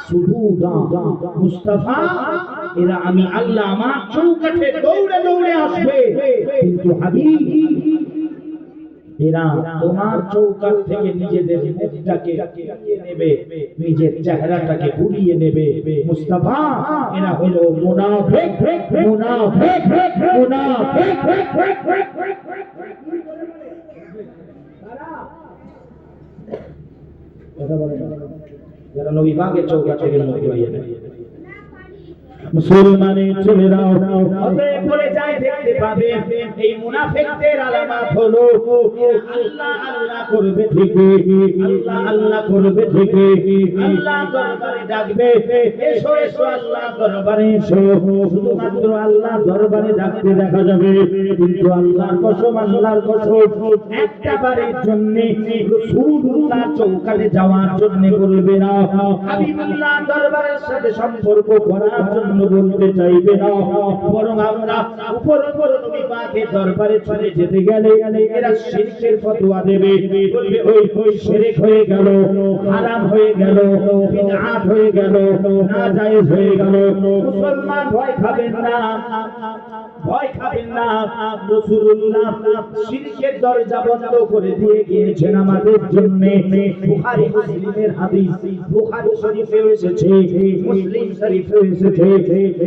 সুদুদা। মুস্তাফা এরা আমি আল্লাহ আমার চৌকাঠে দৌড়ে দৌড়ে আসবে, কিন্তু হাবিব এরা তোমার চৌকাঠ থেকে নিজেদের মুখটাকে ঘুরিয়ে নেবে, নিজের চেহারাটাকে ঘুরিয়ে নেবে। মুস্তাফা এরা হলো মুনাফিক, মুনাফিক, মুনাফিক। কথা বলে যারা নবী পাকের চৌকাঠ থেকে মুখ ঘুরিয়ে নেবে। মুসলমানের ছেলেরাও বলে যায় দেখতে পাবে এই মুনাফিকদের আলামত হলো আল্লাহ আল্লাহ করবে ঠিকই, আল্লাহ আল্লাহ করবে ঠিকই, আল্লাহ দরবারে ডাকবে এসো এসো আল্লাহ দরবারে এসো, শুধুমাত্র আল্লাহ দরবারে ডাকতে দেখা যাবে, কিন্তু আল্লাহর কসম আল্লাহর কসম একটা বারের জন্য রাসূলুল্লাহ চৌকাঠে যাওয়ার জন্য বলবে না, হাবিবুল্লাহ দরবারের সাথে সম্পর্ক করার জন্য বলতে চাইবে না, বরং আমরা উপর উপর নবী পাকের দরবারে চলে যেতে গেলে এরা শিরকের ফতোয়া দেবে, বলবে ওই শিরক হয়ে গেল, হারাম হয়ে গেল, বিদআত হয়ে গেল, নাজায়েজ হয়ে গেল। মুসলমান ভয় খাবেন না, ভয় খাবেন না। রাসূলুল্লাহ শিরকের দরজা বন্ধ করে দিয়ে গিয়েছেন আমাদের জন্য। বুখারী মুসলিমের হাদিস, বুখারী শরীফে এসেছে, মুসলিম শরীফে এসেছে।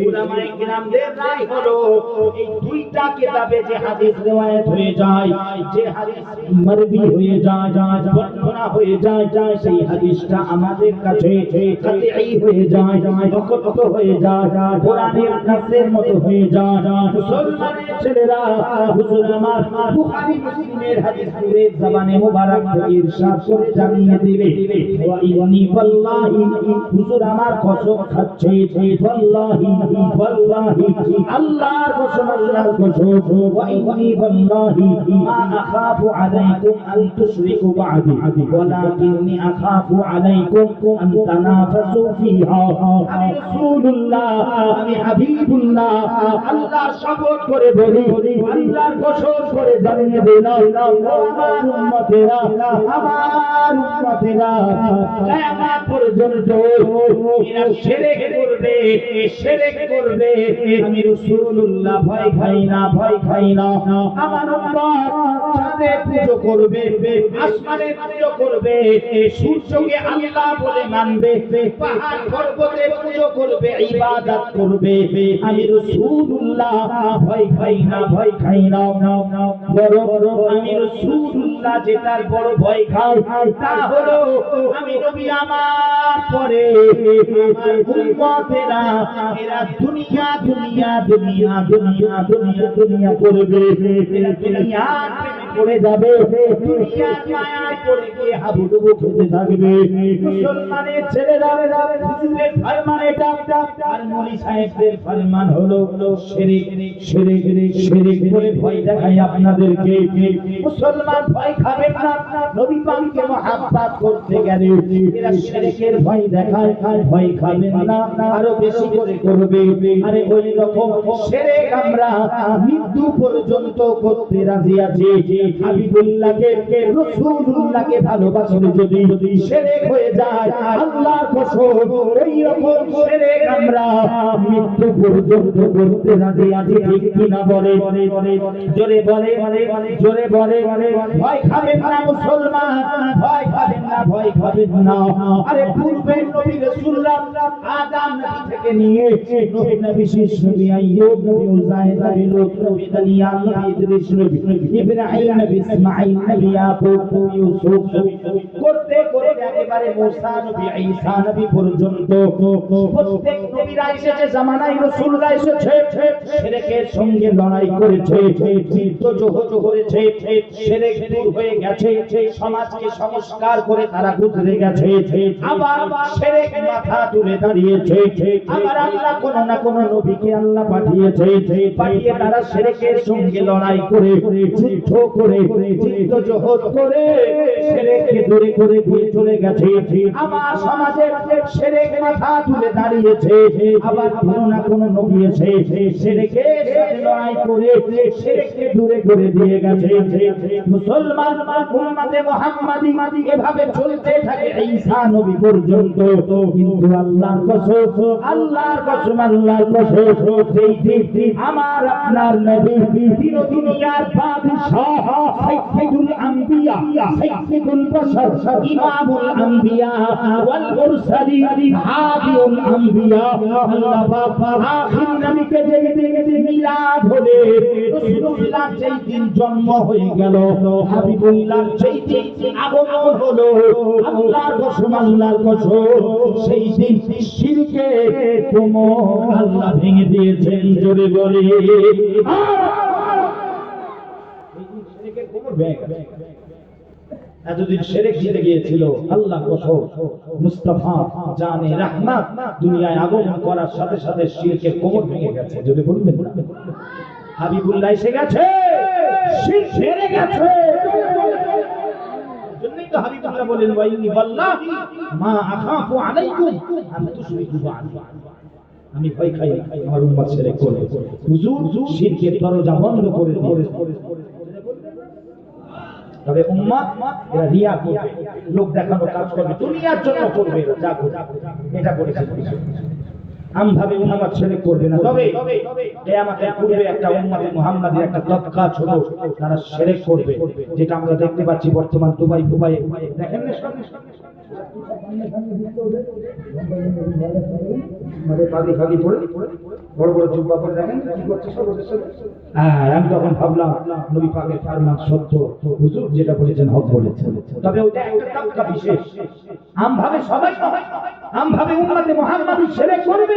উলামায়ে কিরামদের রায় হলো এই দুইটা কিতাবে যে হাদিস riwayat হয়ে যায়, যে হাদিস মারবি হয়ে যায়, বর্ণনা হয়ে যায়, সেই হাদিসটা আমাদের কাছে কাতঈ হয়ে যায়, মুকদ্দম হয়ে যায়, কোরআনের নাসের মতো হয়ে যায়। মুসলমানের ছেলেরা, হুজুর আমার বুখারী মুসলিমের হাদিস পুরো জবানে মুবারক থেকে ইরশাদ করে জানিয়ে দিলে, ওয়া ইন্নী ওয়াল্লাহি, হুজুর আমার কসম খাচ্ছে, ওয়াল্লাহি ওয়াল্লাহি, আল্লাহর কসম, আল্লাহর কসম, ওয়া ইন্নী ওয়াল্লাহি মা আখাফু আলাইকুম আন তুশরিকু বা'দি ওয়ালাকিন্নী আখাফু আলাইকুম আন তানাফাসু ফিহা। আমি রাসূলুল্লাহ, আমি হাবিবুল্লাহ, আল্লাহর শপথ করে বলি, আল্লাহর কসম করে জানিয়ে দিলাম, আমার উম্মতেরা, আমার উম্মতেরা কিয়ামত পর্যন্ত এরা শিরক করবে, শিরক করবে। আমি রাসূলুল্লাহ ভয় খাই না, ভয় খাই না। আমার উম্মত চাঁদে পূজা করবে, আসমানে পূজা করবে, সূর্যকে আল্লাহ বলে মানবে, পাহাড় পর্বতে পূজা করবে, ইবাদত করবে। আমি রাসূলুল্লাহ ভয় খাই না, ভয় খাই না। বড় আমি রাসূলুল্লাহ যেটার বড় ভয় খাই তা হলো আমি নবী আমার পরে আমার উম্মতেরা এরা দুনিয়া দুনিয়া দুনিয়া দুনিয়া দুনিয়া দুনিয়া করবে, এরা দুনিয়া পড়ে যাবে, দুনিয়া মায়ায় পড়ে গিয়ে হাবুডুবু খেতে থাকবে। মুসলমানের ছেলেরা, হুজুরের ফরমান এটা, আর মৌলভী সাহেবদের ফরমান হলো শিরক, শিরক, শিরক বলে ভয় দেখাই আপনাদেরকে। মুসলমান ভয় খাবেন না, নবী পাককে মহব্বত করতে গেলে এরা শিরকের ভয় দেখায়, ভয় খাবেন না, আরো বেশি করে করবে। আরে ওই রকম শিরক আমরা মৃত্যু পর্যন্ত করতে রাজি আছি। হাবিবুল্লাহকে, রাসূলুল্লাহকে ভালোবাসলে যদি শিরক হয়ে যায়, আল্লাহর কসম এই রকম শিরক আমরা মৃত্যু পর্যন্ত করতে রাজি আছি। ঠিক কিনা বলে? জোরে বলে, জোরে বলে। ভয় খাবেন না মুসলমান, ভয় খাবেন না, ভয় খাবেন না। আরে পূর্বে নবী রাসূলুল্লাহ আদম নবী থেকে নিয়ে নবী নবী শেষ নবী আইয়ুব নবী উযাইর নবী লূত নবী দানিয়াল নবী ইদ্রিস নবী ইব্রাহিম নবী ইসমাঈল নবী ইয়াকুব নবী ইউসুফ নবী করতে করতে একেবারে মুসা নবী ঈসা নবী পর্যন্ত প্রত্যেক নবীরা এসেছে, জামানায় রাসূলুল্লাহ এসেছে, শিরকের সঙ্গে লড়াই করেছে, যুদ্ধ করেছে, শিরক দূর হয়ে গেছে, সমাজকে সংস্কার করে তারা গুজরে গেছে। আবার শিরক মাথা তুলে দাঁড়িয়েছে। আবার আল্লাহ কোন না কোন নবীকে আল্লাহ পাঠিয়েছে, পাঠিয়ে তারা শিরকের সঙ্গে লড়াই করে, যুদ্ধ করে, জিদ্দোজহদ করে শিরককে দূরে করে দিয়ে চলে গেছে। আমার সমাজে শিরক মাথা তুলে দাঁড়িয়েছে। আবার কোন না কোন নবী এসে শিরকের সাথে লড়াই করে শিরককে দূরে করে দিয়ে গেছে। মুসলমান উম্মতে মুহাম্মাদি এভাবে চলতে থাকে ঈসা নবী পর্যন্ত। কিন্তু আল্লাহর কসম, আল্লাহর কসম, আল্লাহর কসম, যেই আমার আপনার নবী তিন দুনিয়ার বাদশাহ, সাইয়্যিদুল আম্বিয়া, সাইয়্যিদুল বাশার, ইমামুল আম্বিয়া ওয়াল মুরসালিন, হাদিউল আম্বিয়া, আল্লাহ পাক আখির নবীকে যেই দিন মিলাদ হলে, রাসূলুল্লাহ যেই দিন জন্ম হয়ে গেল, হাবিবুল্লাহ যেই দিন আগমন হলো, আল্লাহর কসম, আল্লাহর কসম, সেই দিন শিরকে কোমর আল্লাহ ভেঙে দিয়েছেন। জোরে বলে শিরকের কোমর ভেঙে গেছে। এতদিন শিরক জিতে গিয়েছিল, আল্লাহ কসম মুস্তাফা জানে রহমত দুনিয়ায় আগমন করার সাথে সাথে শিরকের কোমর ভেঙে গেছে। যদি বলবেন না হাবিবুল্লাহ এসে গেছে, শিরক হেরে গেছে। জন্যই তো হাবিবুল্লাহ বলেন ওয়াইনি ওয়াল্লাহি মা আখাফু আলাইকুম আন তুশরিকু বা'দি, আমি ভয় খাই আমার উম্মত শিরক করবে। হুজুর শিরকের দরজা বন্ধ করে দিয়েছে। তবে উম্মত এরা রিয়া করবে, লোক দেখানো কাজ করবে, দুনিয়ার জন্য করবে, যা করবে এটা বলেছে। আমভাবে উম্মত ছেড়ে করবে না। তবে কিয়ামতের পূর্বে একটা উম্মতে মুহাম্মাদের একটা তবকা ছোট তারা শিরক করবে, যেটা আমরা দেখতে পাচ্ছি বর্তমান দুবাই দেখেন না সব ফাঁকি পড়ে বড় বড় জুব্বা পরে দেখেন কি করছে সব। আমি তখন ভাবলাম নবী পাকের ফরমান সত্য, হুজুর যেটা বলেছেন হক বলেছেন। তবে ওটা একটা তবকা বিশেষ, আমভাবে সবাই নয়, আমভাবে উম্মতে মুহাম্মাদি শিরক করবে।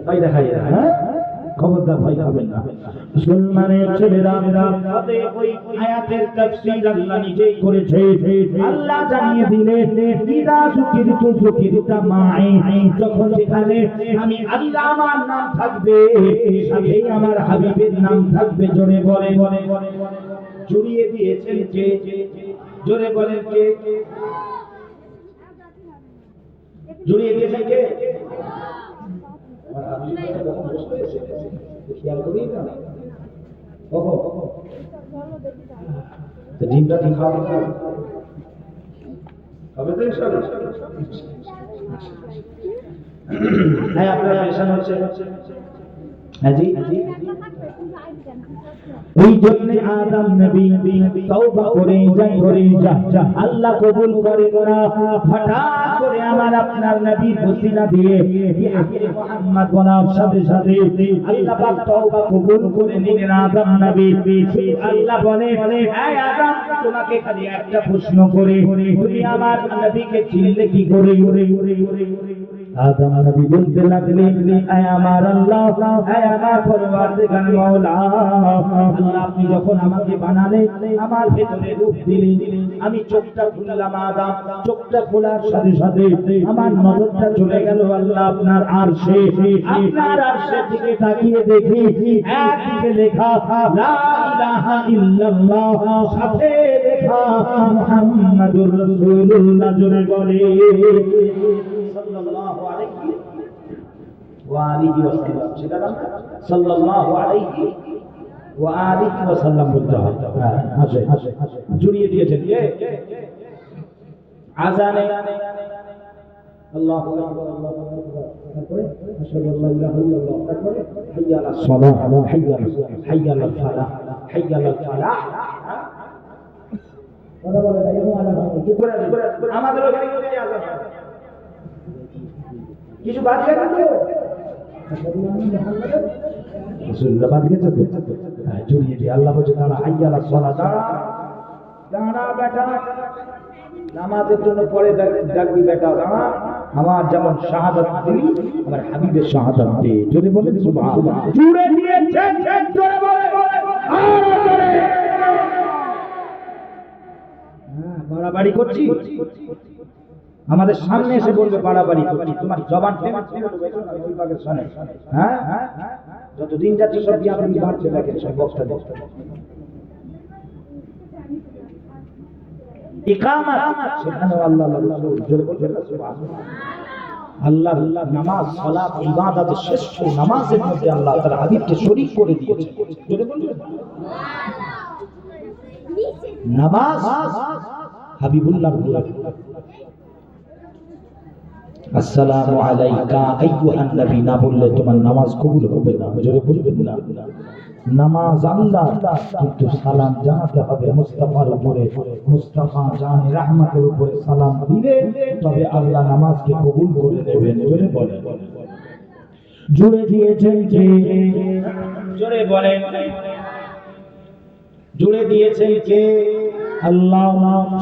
ভাই দেখাই হ্যাঁ, খবরদার ভয় খাবেন না মুসলমানের ছেলেরা। ওই আয়াতের তাফসীর আল্লাহ নিজেই করেছে। আল্লাহ জানিয়ে দিলেন ইদা যুকিরতু যুকিরতা মাই, যখন যেখানে আমি আল্লাহ আমার নাম থাকবে সাথেই আমার হাবিবের নাম থাকবে। জোরে বলে জুড়িয়ে দিয়েছেন কে? জোরে বলেন কে? জুড়িয়ে দিয়েছেন কে? ডিমটা কি খাওয়া হবে তো ইনশাআল্লাহ। হ্যাঁ আপনারা পেরেশান হচ্ছে। হ্যাঁ জি, ওই জন্য আদম নবী তওবা করে যা আল্লাহ কবুল করে না। হঠাৎ করে আমার আপনার নবীর ওসিলা দিয়ে আখিরে মুহাম্মদ বলার সাথে সাথে আল্লাহ পাক তওবা কবুল করে নিলেন আদম নবী। আল্লাহ বলে হে আদম, তোমাকে খালি একটা প্রশ্ন করে, তুমি আমার নবীকে চিনলে কি করে? আদম নবী বলতে লাগলেন হে আমার আল্লাহ, হে আমার পরওয়ারদিগার মাওলা, আল্লাহ আপনি যখন আমাকে বানালেন আমার ভেতরে রূপ দিলেন, আমি চোখটা খুললাম আদম, চোখটা খোলার সাথে সাথে আমার নজরটা চলে গেল আল্লাহ আপনার আরশে। আপনার আরশের দিকে তাকিয়ে দেখি একদিকে লেখা লা ইলাহা ইল্লাল্লাহ, সাথে লেখা মুহাম্মাদুর রাসূলুল্লাহ। জোরে বলে সাল্লাল্লাহু আলাইহি ওয়া আলিহি ওয়াসাল্লাম। সেটা নাম সাল্লাল্লাহু আলাইহি ওয়া আলিহি ওয়াসাল্লাম বলতে হয়। আসে জুড়িয়ে দিয়েছেন কে? আযানে আল্লাহু আকবার, আল্লাহু আকবার, তারপরে আশহাদু আল্লা ইলাহা ইল্লাল্লাহ, তারপরে হাইয়া আলাস সালাহ, হাইয়া আলাল ফালাহ, হাইয়া আলাল ফালাহ। কথা বলে না এরকম আযান হয়। চুপ করে আমাদের ওখানে কি আযান হয়? কিছু বাদ গেছে তো? রাসূলুল্লাহ বাদ গেছে তো? জুড়িয়ে দিয়ে আল্লাহ বলে তারা হাইয়া আলাস সালাহ, দাঁড়া বেটা, নামাজের জন্য পরে ডাকবি বেটা, দাঁড়া, আমার যেমন শাহাদাত দিলি আমার হাবিবের শাহাদাত দে। জোরে বলেন সুবহানাল্লাহ। জুড়ে দিয়েছেন, জোরে বলে আরো জোরে। হ্যাঁ, বাড়াবাড়ি করছি, আমাদের সামনে এসে বলবে বাড়াবাড়ি করছি, তোমার জবান ওই পাকের শুনে। হ্যাঁ, যতদিন যাচ্ছে সব জ্ঞান বাড়ছে, দেখেন সব বক্তা ইকামত, সেখানেও আল্লাহ জোরে বলবেন সুবহানাল্লাহ। আল্লাহ নামাজ সালাত ইবাদতের শ্রেষ্ঠ নামাজের মধ্যে আল্লাহ তার হাবিবকে শরীক করে দিয়েছেন। জোরে বলবেন নামাজ হাবিবুল্লাহ। আসসালামু আলাইকা আইয়ুহান নবী না বললে তোমার নামাজ কবুল হবে না। জোরে বলবেন না। নামাজ আল্লাহ, কিন্তু সালাম জানাতে হবে মুস্তাফার উপরে। মুস্তাফা জানে রহমতের উপরে সালাম দিলে তবে আল্লাহ নামাজকে কবুল করে নেবেন। জোরে বলেন জুড়ে দিয়েছেন কে? জোরে বলেন জুড়ে দিয়েছেন কে? আল্লাহ।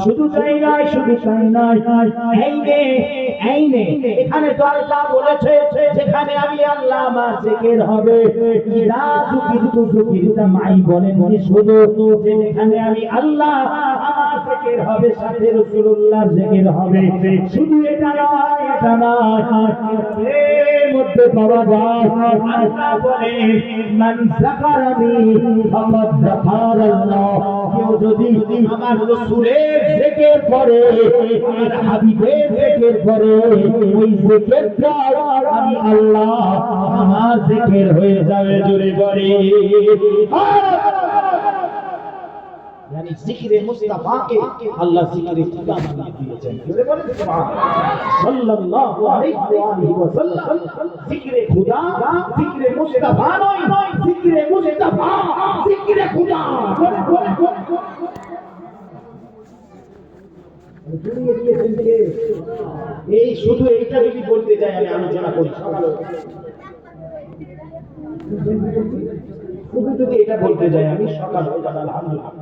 শুধু তাই নয়, শুধু তাই নয়, এখানে তো আল্লাহ বলেছে যেখানে আমি আল্লাহ আমার জিকির হবে, ইদা যুকিরতু যুকিরতা মাই, বলেন শুধু যেখানে আমি আল্লাহ আমার জিকির হবে সাথে রাসূলুল্লাহর জিকির হবে। শুধু এটা নয়, এটা নয়, এর মধ্যে পাওয়া যায় আল্লাহ বলেন মান যাকারানি ফাকাদ যাকারাল্লাহ, কেউ যদি আমার রাসূলের জিকির করে, আমার হাবিবের জিকির করে, ওই জিকিরটা আমি আল্লাহ আমার জিকির হয়ে যাবে। জোরে বলে यानी जिक्र मुस्तफा के अल्लाह जिक्र खुदा बना दिए बोले बोले सल्लल्लाहु अलैहि वसल्लम जिक्र खुदा जिक्र मुस्तफा नয় जिक्र मुस्तफा जिक्र खुदा बोले बोले জুড়িয়ে দিয়েছেন কে এই শুধু এইটা যদি বলতে যাই আমি আলোচনা করি সকালে শুধু যদি এটা বলতে যাই আমি সকাল হয়ে যাবে আলহামদুলিল্লাহ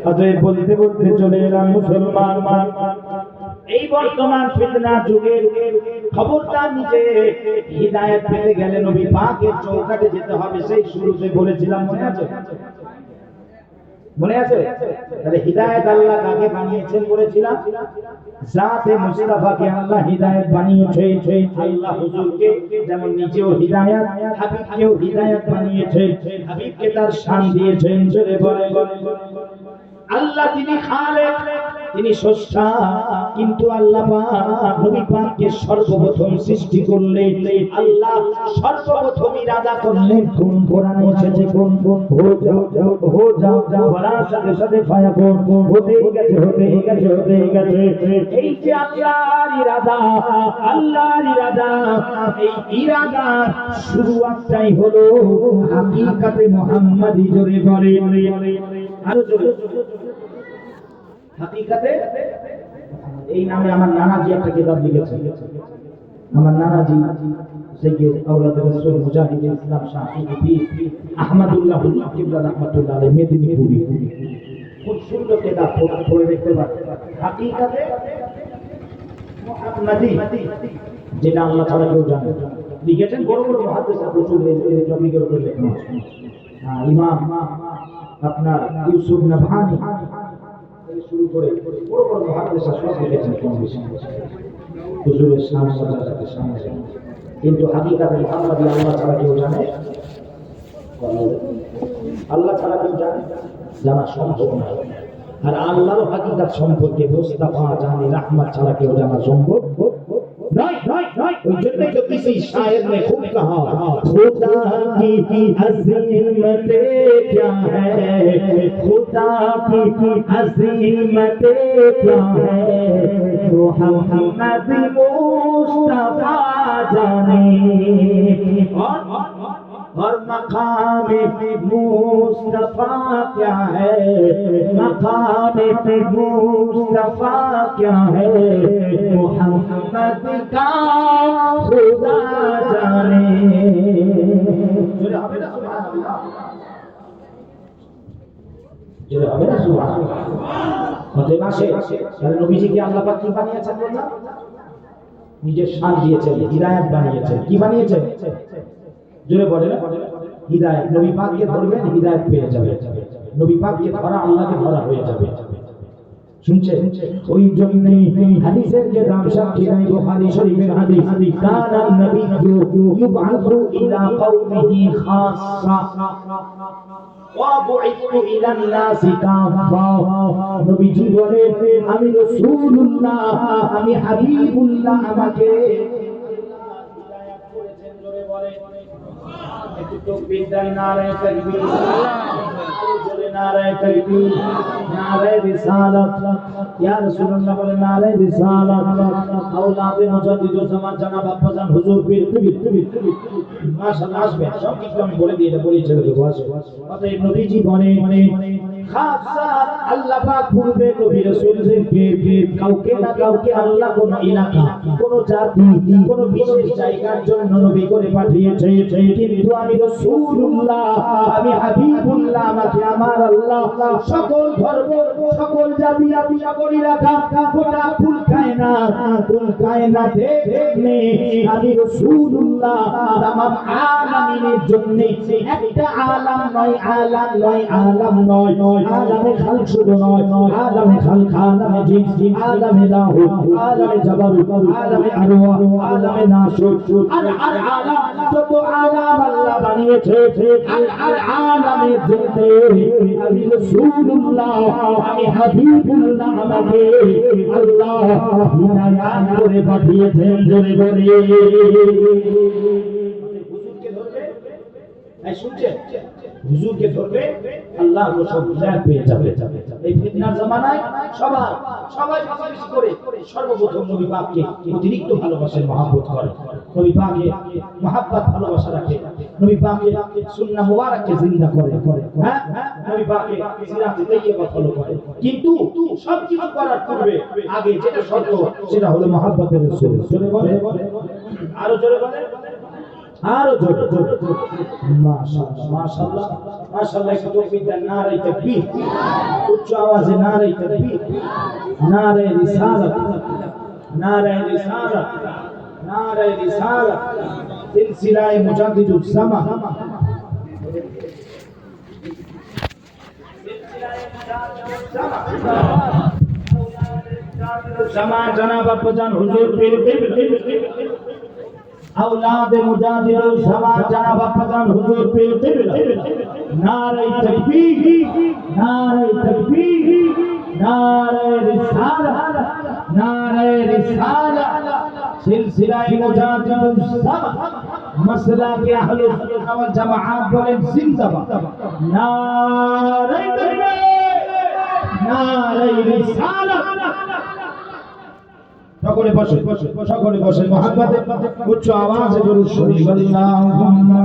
অতএব বলতে বলতে চলে এলাম মুসলমান এই বর্তমান ফিতনা যুগের খবরদার নিজে হিদায়াত পেতে গেলে নবী পাকের চৌকাঠে যেতে হবে সেই শুরুতে বলেছিলাম মনে আছে মনে আছে তাহলে হিদায়াত আল্লাহ কাকে বানিয়েছেন বলেছিলাম জাতে মুস্তাফাকে আল্লাহ হিদায়াত বানিয়েছে আল্লাহ হুজুরকে যেমন নিজেও হিদায়াত হাবিবকেও হিদায়াত বানিয়েছে হাবিবকে তার শান দিয়েছেন জোরে বলে আল্লাহ তিনি খালেক তিনি স্রষ্টা কিন্তু আল্লাহ পাক নবী পাককে সর্বপ্রথম সৃষ্টি করলেন আল্লাহ সর্বপ্রথম ইরাদা করলেন কোন কোরআনে এসেছে কোন হো যাও বলার সাথে সাথে ফায়াকুন হতে গেছে এই যে আল্লাহর ইরাদা এই ইরাদার শুরুয়াতটাই হলো হাকিকাতে মুহাম্মাদি জোরে বলে আরো জোরে হাকিকাতে এই নামে আমার নানাজি একটা কিতাব লিখেছেন আমার নানাজি সৈয়দ আওলাদ রাসূল মুজাহিদ ইসলাম শাহ সুফি আহমদুল্লাহ হুজুর কিবলা রাহমাতুল্লাহ আলাইহি মেদিনীপুরি খুব সুন্দর কিতাব পড়ে দেখতে পারেন হাকিকাতে মুহাম্মাদি যেটা আল্লাহ তাআলা কেউ জানে লিখেছেন বড় বড় মুহাদ্দিসরা প্রচুর এই টপিকের উপর লেখা আছে ইমাম আপনার ইউসুফ নাবহানি শুরু করে বড় বড় মুহাদ্দিসরা সব লিখেছেন হুজুরের সামনে কিন্তু হাকিকাতে মুহাম্মাদি আল্লাহ ছাড়া কেউ জানে আল্লাহ ছাড়া কেউ জানা সম্ভব নয় আর আল্লাহর হাকিকাত সম্পর্কে মুস্তাফা জানি রাহমাত ছাড়া কেউ জানা সম্ভব नहीं ওই জন্যই তো किसी शायर ने खूब कहा खुदा की अज़ीमत क्या है खुदा की अज़ीमत क्या है मोहम्मद मुस्तफा जाने और मकाम मुस्तफा क्या है मकाम मुस्तफा क्या है मोहम्मद का खुदा जाने নবীজিকে আল্লাহ পাক কি বানিয়েছেন বললাম নিজের শান দিয়েছেন হিদায়াত বানিয়েছেন কি বানিয়েছেন জোরে বলে হিদায়াত নবী পাককে ধরবেন হিদায়াত পেয়ে যাবে নবী পাককে ধরা আল্লাহকে ধরা হয়ে যাবে শুনছেন ওই জন্যই হাদিসের যে নাম সাক্ষী নাই বুখারী শরীফের হাদিস কানা নবী ইউবআসু ইলা কওমিহি খাসসা ওয়া বুইতু ইলা নাসি কাফা নবীজি বলেন আমি রাসূলুল্লাহ আমি হাবিবুল্লাহ আমাকে হিদায়াত করেছেন জোরে বলে একটু তাকবীর দেন নারায়ে তাকবীর জোরে নারায়ে তাকবীর নারায়ে রিসালাত ইয়া রাসূলুল্লাহ বলে নারায়ে রিসালাত আওলাদে মুজাদ্দিদুল জামান জানাব আব্বাজান হুজুর পীর মাশাআল্লাহ আসবে সব কিছু আমি বলে দিয়ে এটা বলেই চলে যাবো আসবে অতএব নবীজি বলেন খাসা আল্লাহ পাক পূর্বে নবী রাসূলদেরকে কাউকে না কাউকে আল্লাহ কোন এলাকা কোন জাতি কোন বিশেষ জায়গার জন্য নবী করে পাঠিয়েছে কিন্তু আমি রাসূলুল্লাহ আমি হাবিবুল্লাহ আমাকে আমার আল্লাহ সকল ধর্ম সকল জাতি আমি সকলই রাখা গোটা ফুল কায়নাতে দেখনে আমি রাসূলুল্লাহ तमाम আলামিনের জন্য একটা আলাম নয় আলামে খালক শুধু নয় আলামে খালক আলামে জিন আলামে লাহুত আলামে জাবারুত আলামে আরওয়াহ আলামে নাসুত আর আলাম যত আলাম আল্লাহ বানিয়েছে আর আলামের জন্য আমি রাসূলুল্লাহ আমি হাবিবুল্লাহ আমাকে আল্লাহ হিদায়াত করে পাঠিয়েছেন জোরে বলে এই শুনছেন হুজুরকে ধরবে আল্লাহ তো সব হিদায়াত পেয়ে যাবে এই ফিতনার জামানায় সবাই বেশি করে সর্বপ্রথম নবী পাককে অতিরিক্ত ভালোবাসেন মহব্বত করে নবী পাকে মহব্বত ভালোবাসা রাখে নবী পাকে সুন্নাহ মুবারাককে জিন্দা করে হ্যাঁ নবী পাকে সিরাতে তাইয়্যিবা ফলো করে কিন্তু সব কিছু করার পূর্বে আগে যেটা শর্ত সেটা হলো মহব্বতের রাসূল জোরে বলে আরো জোরে বলে আরো জোরে মাশাআল্লাহ মাশাআল্লাহ মাশাআল্লাহ একটু তাকবীর দেন নারে তাকবীর উচ্চ আওয়াজে নারে তাকবীর নারে রিসালাত নারে রিসালাত নারে রিসালাত সিলসিলায়ে মুজাদ্দিদুস জামান জামান জনাব আব্বাজান হুজুর পীর औलाद मुजाहिदुल जमान जनाब अब्बाजान हुजूर पीर किबला नारे तकबीर नारे रिसालत नारे रिसालत सिलसिला मुजाहिदुल जमान मसला के अहले सुन्नत वल जमात बोलें जिंदाबाद नारे तकबीर नारे रिसालत সকলে বসে মহব্বতে উচ্চ আওয়াজে দরুদ শরীফ আল্লাহুম্মা